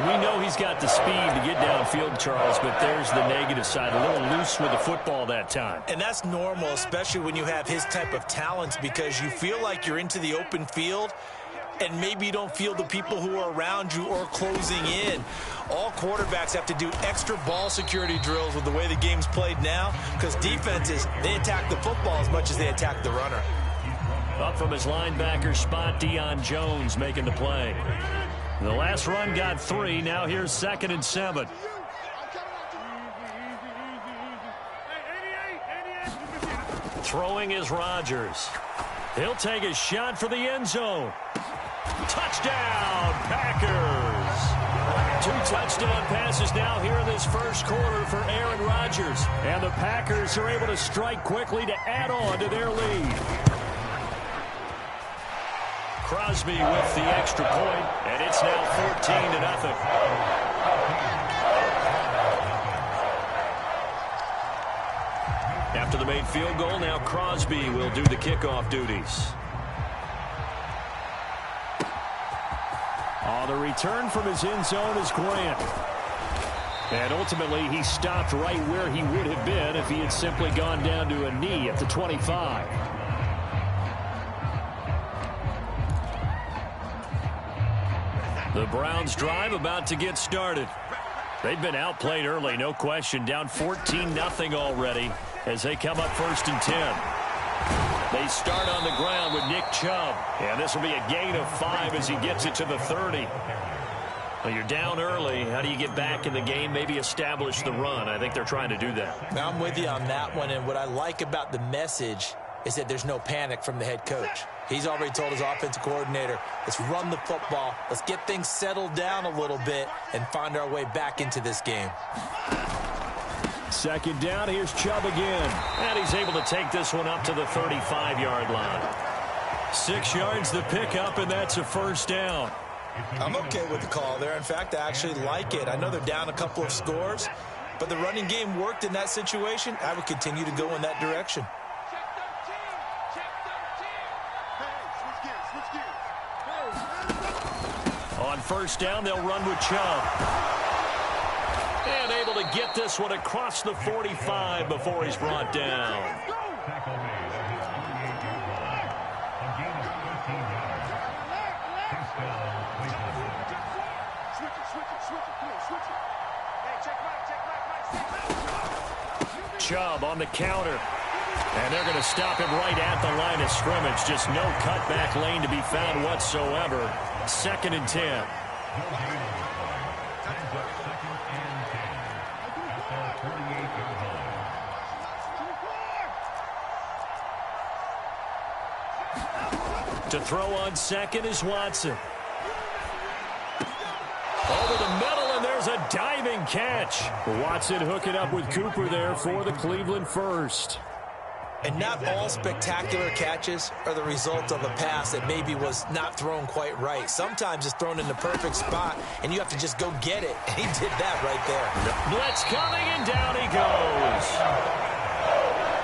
We know he's got the speed to get downfield, Charles, but there's the negative side. A little loose with the football that time. And that's normal, especially when you have his type of talents, because you feel like you're into the open field, and maybe you don't feel the people who are around you or closing in. All quarterbacks have to do extra ball security drills with the way the game's played now, because defenses, they attack the football as much as they attack the runner. Up from his linebacker spot, Deion Jones making the play. The last run got 3. Now here's 2nd and 7. Throwing is Rodgers. He'll take a shot for the end zone. Touchdown, Packers. 2 touchdown passes now here in this first quarter for Aaron Rodgers. And the Packers are able to strike quickly to add on to their lead. Crosby with the extra point, and it's now 14-0. After the made field goal, now Crosby will do the kickoff duties. On the return from his end zone is Grant. And ultimately, he stopped right where he would have been if he had simply gone down to a knee at the 25. The Browns drive about to get started. They've been outplayed early, no question. Down 14-0 already as they come up 1st and 10. They start on the ground with Nick Chubb. And this will be a gain of 5 as he gets it to the 30. Well, you're down early. How do you get back in the game? Maybe establish the run. I think they're trying to do that. Now, I'm with you on that one. And what I like about the message is that there's no panic from the head coach. He's already told his offensive coordinator, let's run the football, let's get things settled down a little bit and find our way back into this game. 2nd down, here's Chubb again. And he's able to take this one up to the 35-yard line. 6 yards the pickup, and that's a 1st down. I'm okay with the call there. In fact, I actually like it. I know they're down a couple of scores, but the running game worked in that situation. I would continue to go in that direction. On 1st down, they'll run with Chubb. And able to get this one across the 45 before he's brought down. Chubb on the counter. And they're going to stop him right at the line of scrimmage. Just no cutback lane to be found whatsoever. 2nd and 10. To throw on 2nd is Watson. Over the middle, and there's a diving catch. Watson hooking up with Cooper there for the Cleveland first. And not all spectacular catches are the result of a pass that maybe was not thrown quite right. Sometimes it's thrown in the perfect spot, and you have to just go get it. And he did that right there. Blitz coming, and down he goes.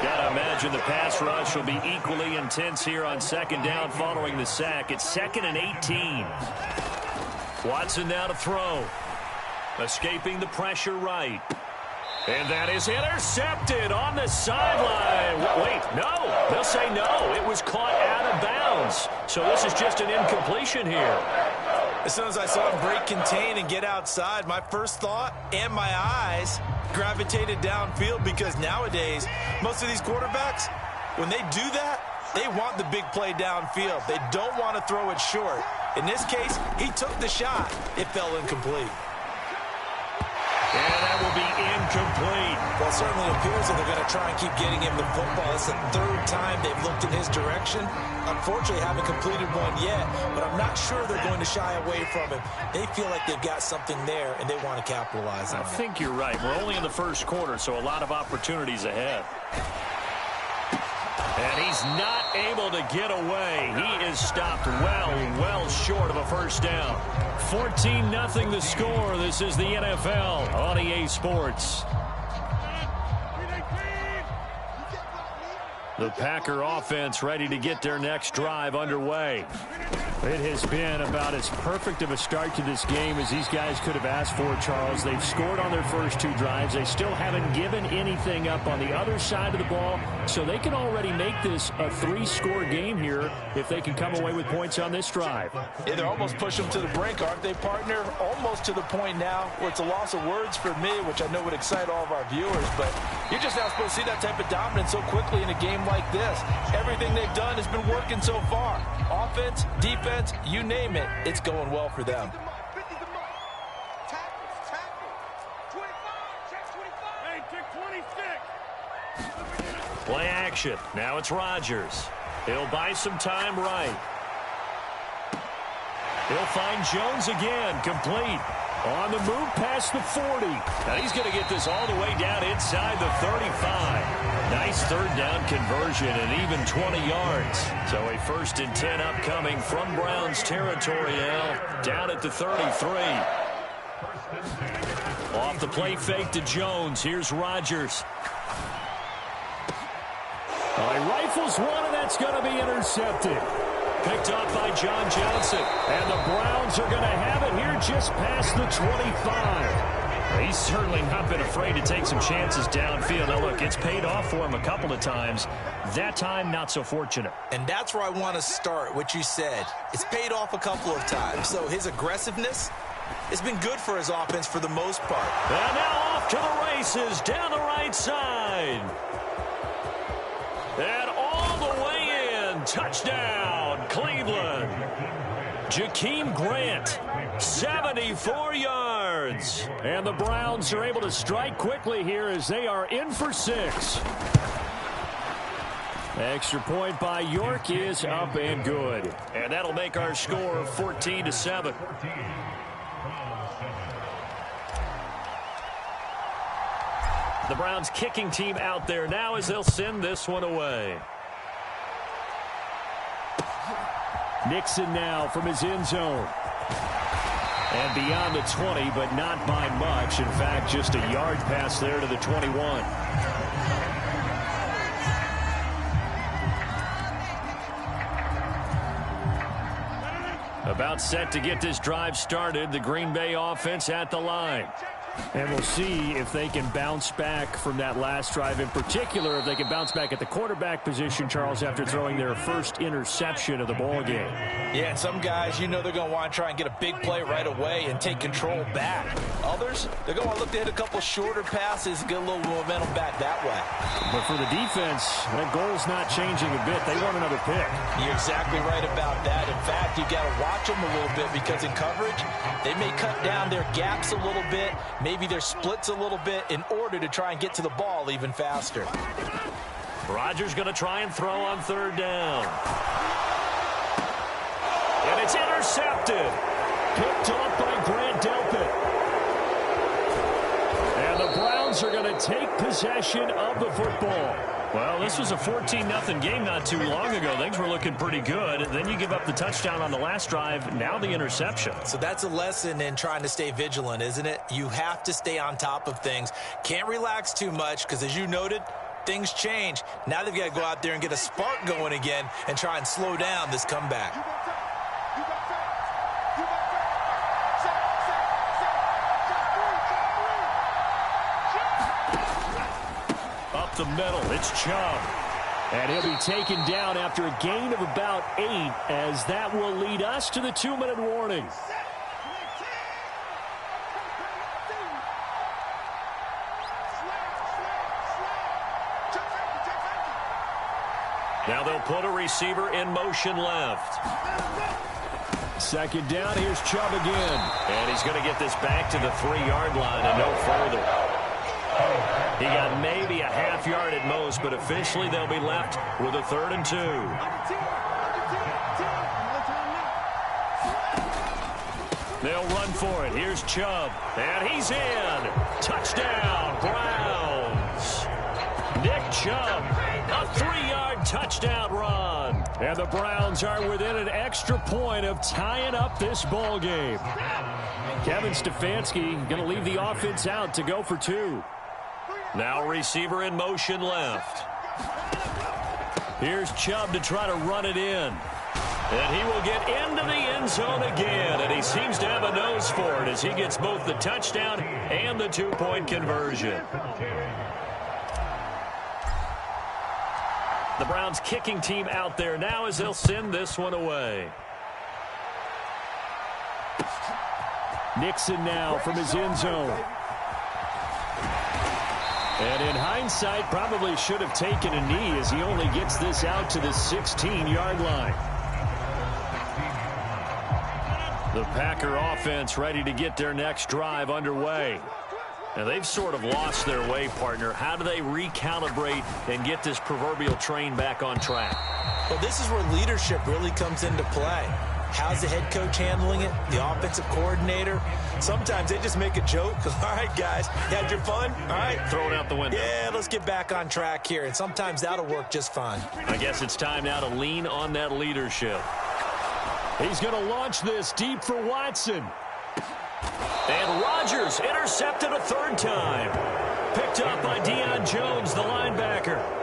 Gotta imagine the pass rush will be equally intense here on 2nd down following the sack. It's 2nd and 18. Watson now to throw. Escaping the pressure right. And that is intercepted on the sideline. Wait, no. They'll say no. It was caught out of bounds. So this is just an incompletion here. As soon as I saw him break contain and get outside, my first thought and my eyes gravitated downfield, because nowadays, most of these quarterbacks, when they do that, they want the big play downfield. They don't want to throw it short. In this case, he took the shot. It fell incomplete. And that will be incomplete. Well, it certainly appears that they're going to try and keep getting him the football. It's the 3rd time they've looked in his direction. Unfortunately, haven't completed one yet, but I'm not sure they're going to shy away from him. They feel like they've got something there, and they want to capitalize on it. I think you're right. We're only in the first quarter, so a lot of opportunities ahead. And he's not able to get away. He is stopped well short of a first down. 14-0 the score. This is the NFL on EA Sports. The Packer offense ready to get their next drive underway. It has been about as perfect of a start to this game as these guys could have asked for, Charles. They've scored on their first 2 drives. They still haven't given anything up on the other side of the ball, so they can already make this a 3-score game here if they can come away with points on this drive. Yeah, they're almost pushing them to the brink, aren't they, partner? Almost to the point now where it's a loss of words for me, which I know would excite all of our viewers, but you're just not supposed to see that type of dominance so quickly in a game like this. Everything they've done has been working so far. Offense, defense, you name it, it's going well for them. Play action. Now it's Rodgers. He'll buy some time right. He'll find Jones again, complete. On the move past the 40. And he's going to get this all the way down inside the 35. Nice third down conversion and even 20 yards. So a 1st and 10 upcoming from Browns territory now. Down at the 33. Off the play fake to Jones. Here's Rodgers. He rifles one, and that's going to be intercepted. Picked off by John Johnson. And the Browns are going to have it here just past the 25. He's certainly not been afraid to take some chances downfield. Now, look, it's paid off for him a couple of times. That time, not so fortunate. And that's where I want to start, what you said. It's paid off a couple of times. So his aggressiveness has been good for his offense for the most part. And now off to the races down the right side. And all the way in. Touchdown, Cleveland. Jakeem Grant, 74 yards. And the Browns are able to strike quickly here as they are in for 6. Extra point by York is up and good. And that'll make our score 14-7. The Browns kicking team out there now as they'll send this one away. Nixon now from his end zone. And beyond the 20, but not by much. In fact, just a yard pass there to the 21. About set to get this drive started. The Green Bay offense at the line. And we'll see if they can bounce back from that last drive. In particular, if they can bounce back at the quarterback position, Charles, after throwing their first interception of the ball game. Yeah, and some guys, you know they're going to want to try and get a big play right away and take control back. Others, they're going to look to hit a couple shorter passes and get a little momentum back that way. But for the defense, that goal's not changing a bit. They want another pick. You're exactly right about that. In fact, you've got to watch them a little bit because in coverage, they may cut down their gaps a little bit, maybe their splits a little bit in order to try and get to the ball even faster. Rodgers going to try and throw on third down. And it's intercepted. Picked off by Grant Delpit. And the Browns are going to take possession of the football. Well, this was a 14-0 game not too long ago. Things were looking pretty good. Then you give up the touchdown on the last drive. Now the interception. So that's a lesson in trying to stay vigilant, isn't it? You have to stay on top of things. Can't relax too much because, as you noted, things change. Now they've got to go out there and get a spark going again and try and slow down this comeback. The middle, it's Chubb. And he'll be taken down after a gain of about 8, as that will lead us to the 2-minute warning. Now they'll put a receiver in motion left. Second down, here's Chubb again. And he's going to get this back to the 3-yard line and no further. He got maybe a half yard at most, but officially they'll be left with a 3rd and 2. They'll run for it. Here's Chubb. And he's in. Touchdown, Browns. Nick Chubb, a 3-yard touchdown run. And the Browns are within an extra point of tying up this ball game. Kevin Stefanski going to leave the offense out to go for 2. Now receiver in motion left. Here's Chubb to try to run it in. And he will get into the end zone again. And he seems to have a nose for it as he gets both the touchdown and the 2-point conversion. The Browns kicking team out there now as they'll send this one away. Nixon now from his end zone. And in hindsight, probably should have taken a knee as he only gets this out to the 16-yard line. The Packer offense ready to get their next drive underway. Now, they've sort of lost their way, partner. How do they recalibrate and get this proverbial train back on track? Well, this is where leadership really comes into play. How's the head coach handling it? The offensive coordinator? Sometimes they just make a joke. All right, guys, you had your fun? All right. Throw it out the window. Yeah, let's get back on track here. And sometimes that'll work just fine. I guess it's time now to lean on that leadership. He's going to launch this deep for Watson. And Rodgers intercepted a 3rd time. Picked up by Deion Jones, the linebacker.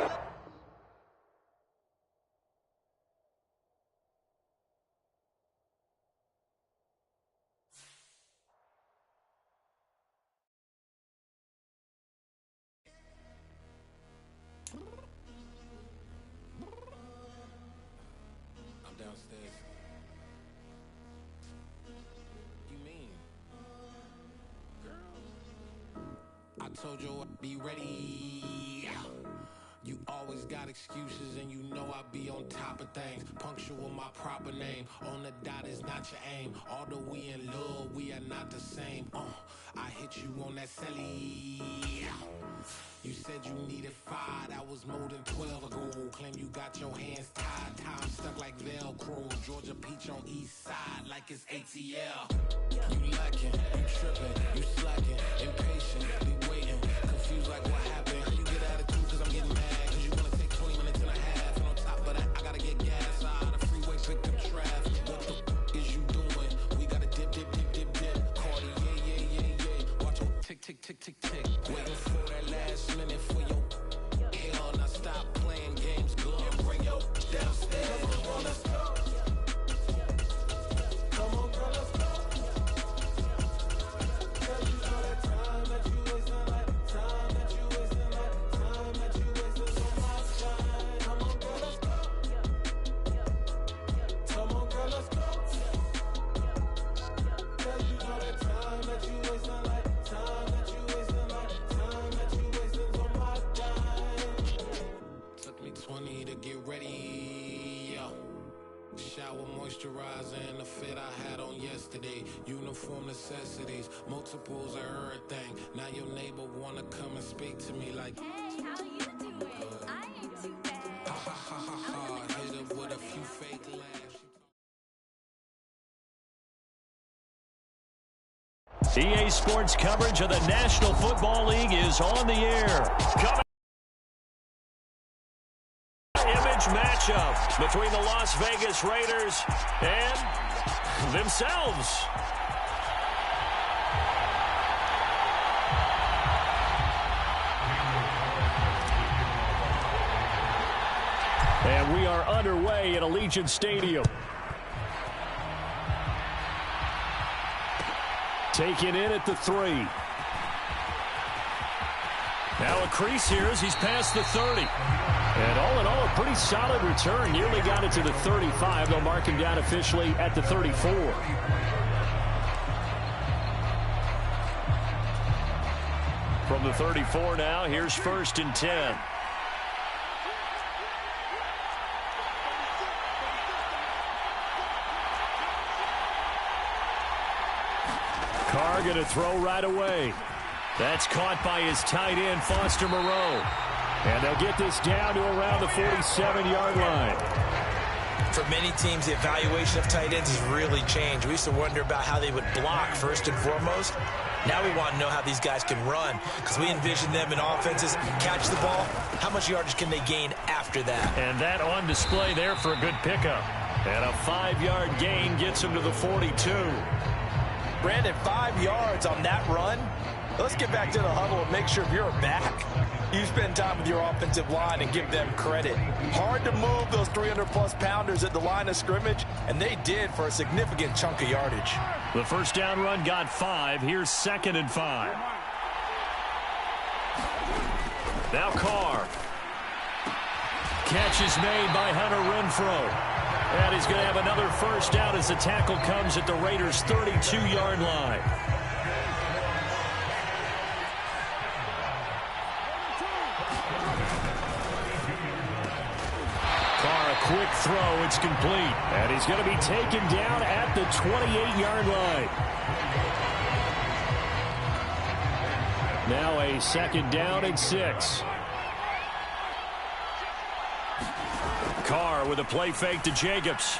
Told you I'd be ready. You always got excuses and you know I be on top of things. Punctual my proper name. On the dot is not your aim. Although we in love, we are not the same. I hit you on that celly. You said you needed 5, that was more than 12 ago. Claim you got your hands tied, time stuck like Velcro. Georgia Peach on east side like it's ATL. You lacking, you tripping, you slacking, impatient, be waiting, confused like what happened. You get attitude cause I'm getting mad, cause you wanna take 20 minutes and a half. And on top of that, I gotta get gas out of the freeway, pick up traffic. What the is you doing? We gotta dip, dip, dip, dip, dip. Cardi, yeah. Watch your tick, tick, tick, tick, tick. Waiting for that last minute for your hell. Now stop playing games, girl. Bring your downstairs. Come on, let's go. Come on, girl, let's go. Girl, you know that time that you wasting, like time that you wasting, like time that you wasting on my shine. Come on, girl, let's go. Come on, girl, let's go. Girl, you know that time that you wasting, like time that you wasting, like time that you wasting on my dime. Took me 20 to get ready. Yeah. Shower moisturizer and the fit I had on yesterday. Uniform necessities, multiples of everything. Now your neighbor wanna come and speak to me like, hey, how you doing? I ain't too bad. Ha ha ha ha ha. Hit her with a few fake laughs. EA Sports coverage of the National Football League is on the air. Coming image matchup between the Las Vegas Raiders and themselves. And we are underway at Allegiant Stadium. Taken in at the 3. Now a crease here as he's past the 30. And all in all, a pretty solid return. Nearly got it to the 35. They'll mark him down officially at the 34. From the 34 now, here's 1st and 10. Carr going to throw right away. That's caught by his tight end, Foster Moreau. And they'll get this down to around the 47-yard line. For many teams, the evaluation of tight ends has really changed. We used to wonder about how they would block first and foremost. Now we want to know how these guys can run, because we envision them in offenses catch the ball. How much yardage can they gain after that? And that on display there for a good pickup. And a 5-yard gain gets him to the 42. Brandon, 5 yards on that run. Let's get back to the huddle and make sure if you're a back, you spend time with your offensive line and give them credit. Hard to move those 300-plus pounders at the line of scrimmage, and they did for a significant chunk of yardage. The first down run got 5. Here's 2nd and 5. Now Carr. Catch is made by Hunter Renfrow. And he's going to have another first down as the tackle comes at the Raiders' 32-yard line. Quick throw, it's complete. And he's going to be taken down at the 28-yard line. Now a 2nd down and 6. Carr with a play fake to Jacobs.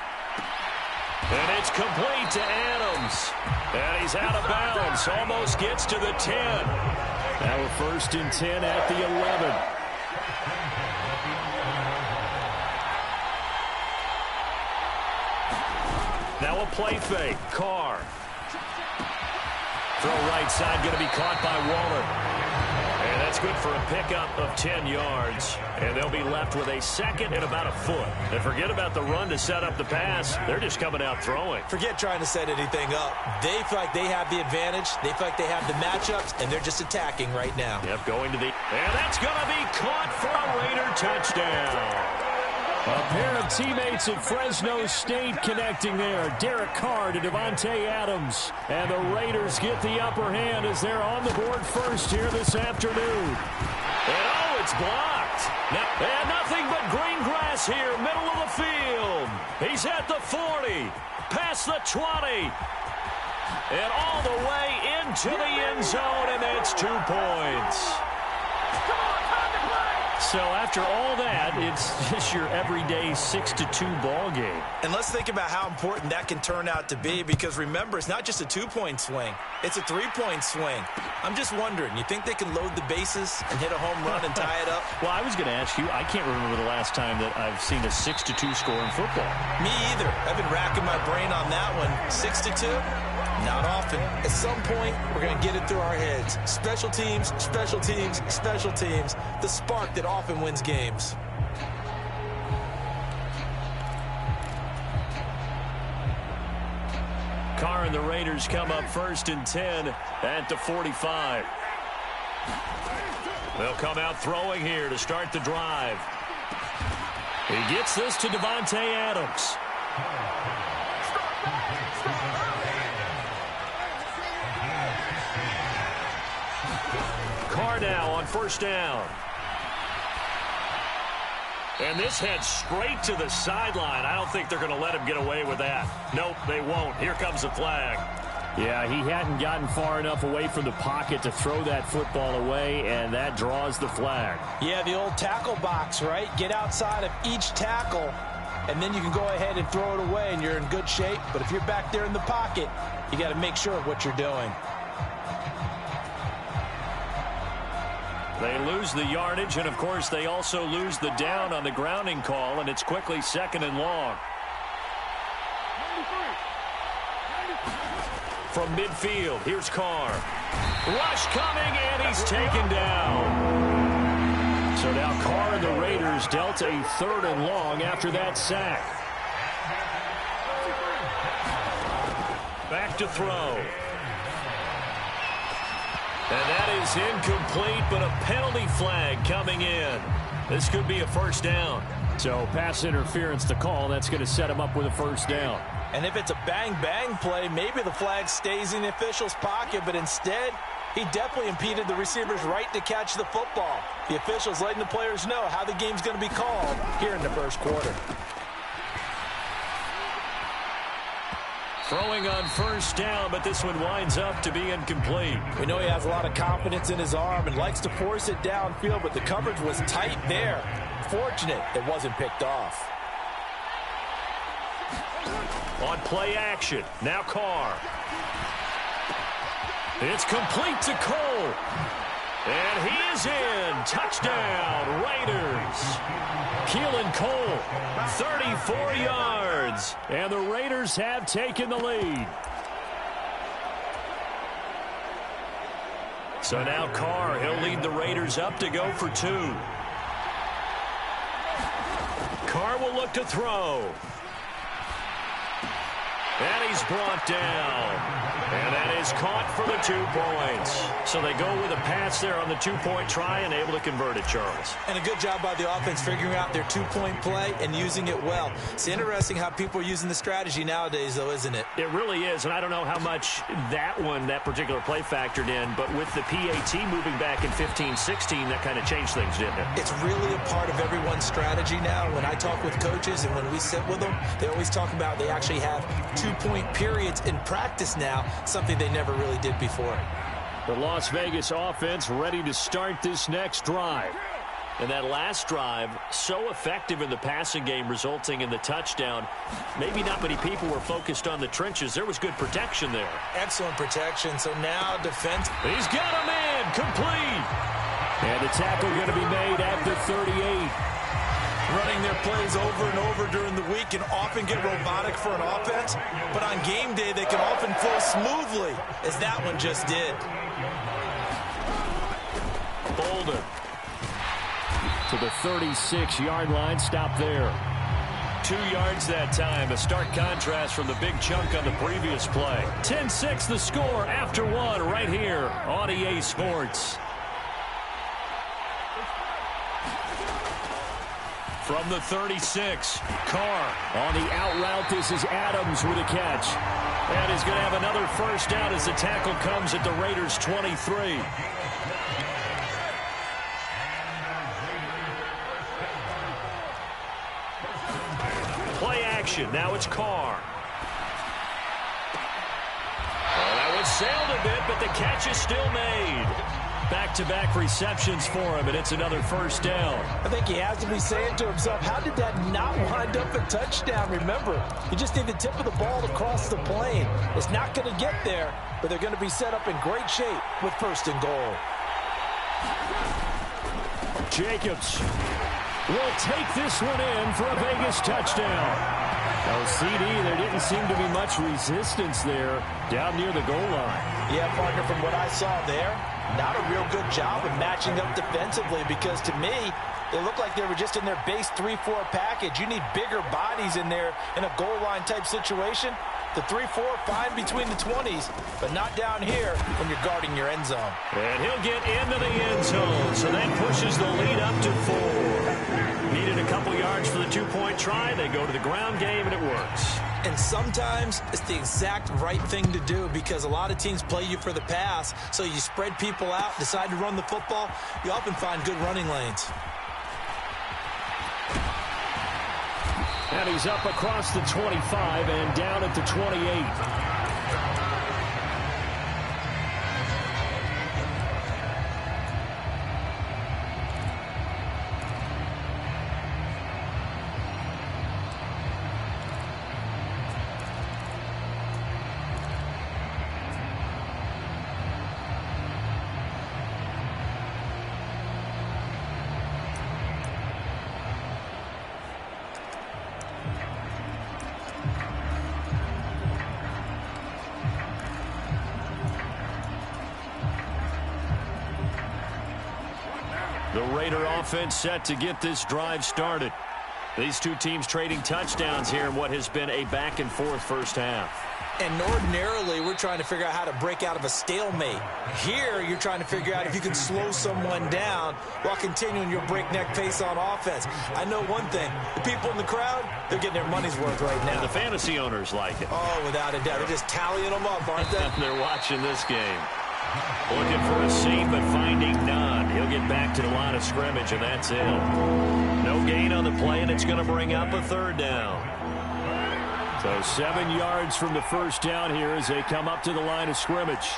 And it's complete to Adams. And he's out of bounds. Almost gets to the 10. Now a 1st and 10 at the 11. Now a play fake. Carr. Throw right side, going to be caught by Waller. And that's good for a pickup of 10 yards. And they'll be left with a 2nd and about a foot. And forget about the run to set up the pass. They're just coming out throwing. Forget trying to set anything up. They feel like they have the advantage. They feel like they have the matchups, and they're just attacking right now. Yep, going to the... And that's going to be caught for a Raider touchdown. A pair of teammates at Fresno State connecting there. Derek Carr to Devontae Adams. And the Raiders get the upper hand as they're on the board first here this afternoon. And oh, it's blocked. Now, and nothing but green grass here, middle of the field. He's at the 40, past the 20, and all the way into the end zone, and it's 2 points. So after all that, it's just your everyday 6-2 ball game. And let's think about how important that can turn out to be, because remember, it's not just a 2-point swing. It's a 3-point swing. I'm just wondering, you think they can load the bases and hit a home run and tie it up? Well, I was going to ask you, I can't remember the last time that I've seen a 6-2 score in football. Me either. I've been racking my brain on that one. 6-2? Not often. At some point, we're going to get it through our heads. Special teams, special teams, special teams. The spark that often wins games. Carr and the Raiders come up 1st and 10 at the 45. They'll come out throwing here to start the drive. He gets this to Devontae Adams. Carr now on 1st down. And this heads straight to the sideline. I don't think they're going to let him get away with that. Nope, they won't. Here comes the flag. Yeah, he hadn't gotten far enough away from the pocket to throw that football away, and that draws the flag. Yeah, the old tackle box, right? Get outside of each tackle, and then you can go ahead and throw it away, and you're in good shape. But if you're back there in the pocket, you got to make sure of what you're doing. They lose the yardage, and, of course, they also lose the down on the grounding call, and it's quickly 2nd and long. From midfield, here's Carr. Rush coming, and he's taken down. So now Carr and the Raiders dealt a 3rd and long after that sack. Back to throw. And that is incomplete, but a penalty flag coming in. This could be a 1st down. So pass interference to call. That's going to set him up with a 1st down. And if it's a bang-bang play, maybe the flag stays in the official's pocket, but instead, he definitely impeded the receiver's right to catch the football. The official's letting the players know how the game's going to be called here in the 1st quarter. Throwing on 1st down, but this one winds up to be incomplete. We know he has a lot of confidence in his arm and likes to force it downfield, but the coverage was tight there. Fortunate it wasn't picked off. On play action, now Carr. It's complete to Cole. And he is in. Touchdown, Raiders. Keelan Cole, 34 yards. And the Raiders have taken the lead. So now Carr, he'll lead the Raiders up to go for 2. Carr will look to throw. And he's brought down. And that is caught for the 2 points. So they go with a pass there on the 2-point try and able to convert it, Charles. And a good job by the offense figuring out their 2-point play and using it well. It's interesting how people are using the strategy nowadays, though, isn't it? It really is, and I don't know how much that particular play factored in, but with the PAT moving back in 15-16, that kind of changed things, didn't it? It's really a part of everyone's strategy now. When I talk with coaches and when we sit with them, they always talk about they actually have 2-point periods in practice now, something they never really did before. The Las Vegas offense ready to start this next drive. And that last drive, so effective in the passing game, resulting in the touchdown. Maybe not many people were focused on the trenches. There was good protection there. Excellent protection. So now defense. He's got him in. Complete. And the tackle going to be made at the 38. Running their plays over and over during the week can often get robotic for an offense, but on game day they can often flow smoothly, as that one just did. Bolden to the 36-yard line. Stop there. 2 yards that time. A stark contrast from the big chunk on the previous play. 10-6 the score after 1 right here on EA Sports. From the 36, Carr on the out route. This is Adams with a catch. And he's going to have another first down as the tackle comes at the Raiders' 23. Play action. Now it's Carr. Oh, that one sailed a bit, but the catch is still made. Back-to-back receptions for him, and it's another first down. I think he has to be saying to himself, how did that not wind up a touchdown? Remember, you just need the tip of the ball to cross the plane. It's not going to get there, but they're going to be set up in great shape with 1st and goal. Jacobs will take this one in for a Vegas touchdown. Now, CD, there didn't seem to be much resistance there down near the goal line. Yeah, partner, from what I saw there, not a real good job of matching up defensively, because to me, they looked like they were just in their base 3-4 package. You need bigger bodies in there in a goal line type situation. The 3-4 fine between the 20s, but not down here when you're guarding your end zone. And he'll get into the end zone, so that pushes the lead up to 4. Needed a couple yards for the 2-point try. They go to the ground game, and it works. And sometimes it's the exact right thing to do, because a lot of teams play you for the pass, so you spread people out, decide to run the football. You often find good running lanes. And he's up across the 25 and down at the 28. The Raider offense set to get this drive started. These two teams trading touchdowns here in what has been a back-and-forth first half. And ordinarily, we're trying to figure out how to break out of a stalemate. Here, you're trying to figure out if you can slow someone down while continuing your breakneck pace on offense. I know one thing. The people in the crowd, they're getting their money's worth right now. And the fantasy owners like it. Oh, without a doubt. They're just tallying them up, aren't they? They're watching this game. Looking for a seam, but finding none. He'll get back to the line of scrimmage, and that's it. No gain on the play, and it's going to bring up a third down. So 7 yards from the first down here as they come up to the line of scrimmage.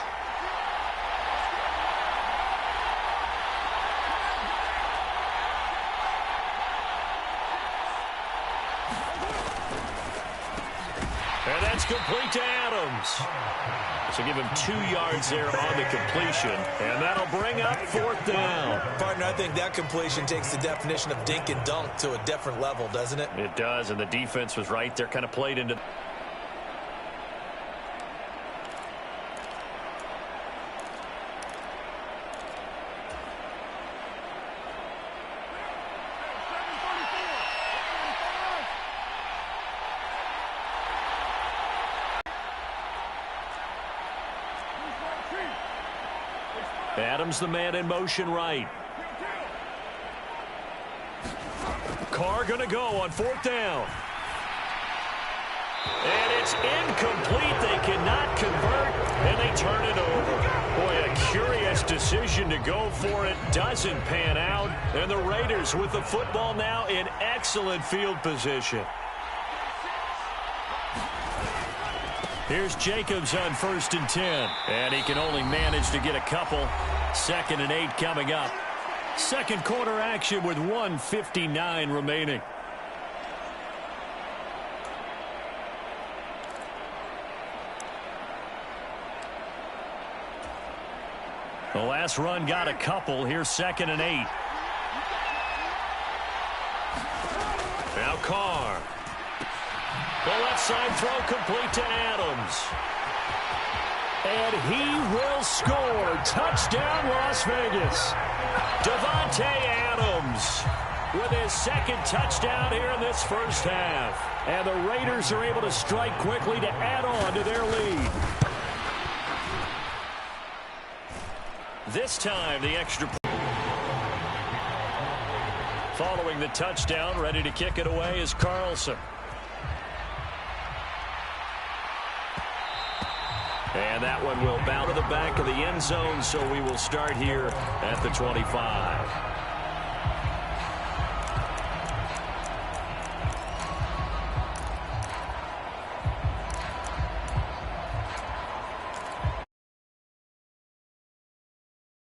And that It's complete to Adams. So give him 2 yards there on the completion, and that'll bring up 4th down. Partner, I think that completion takes the definition of dink and dunk to a different level, doesn't it? It does, and the defense was right there, kind of played into... Adams, the man in motion right. Carr going to go on 4th down. And it's incomplete. They cannot convert, and they turn it over. Boy, a curious decision to go for it. Doesn't pan out. And the Raiders with the football now in excellent field position. Here's Jacobs on 1st and 10. And he can only manage to get a couple. 2nd and 8 coming up. Second quarter action with 1:59 remaining. The last run got a couple. Here's 2nd and 8. Now Carr. The left side throw complete to Adams. And he will score. Touchdown, Las Vegas. Davante Adams with his 2nd touchdown here in this first half. And the Raiders are able to strike quickly to add on to their lead. This time, the extra point. Following the touchdown, ready to kick it away is Carlson. And that one will bound to the back of the end zone, so we will start here at the 25.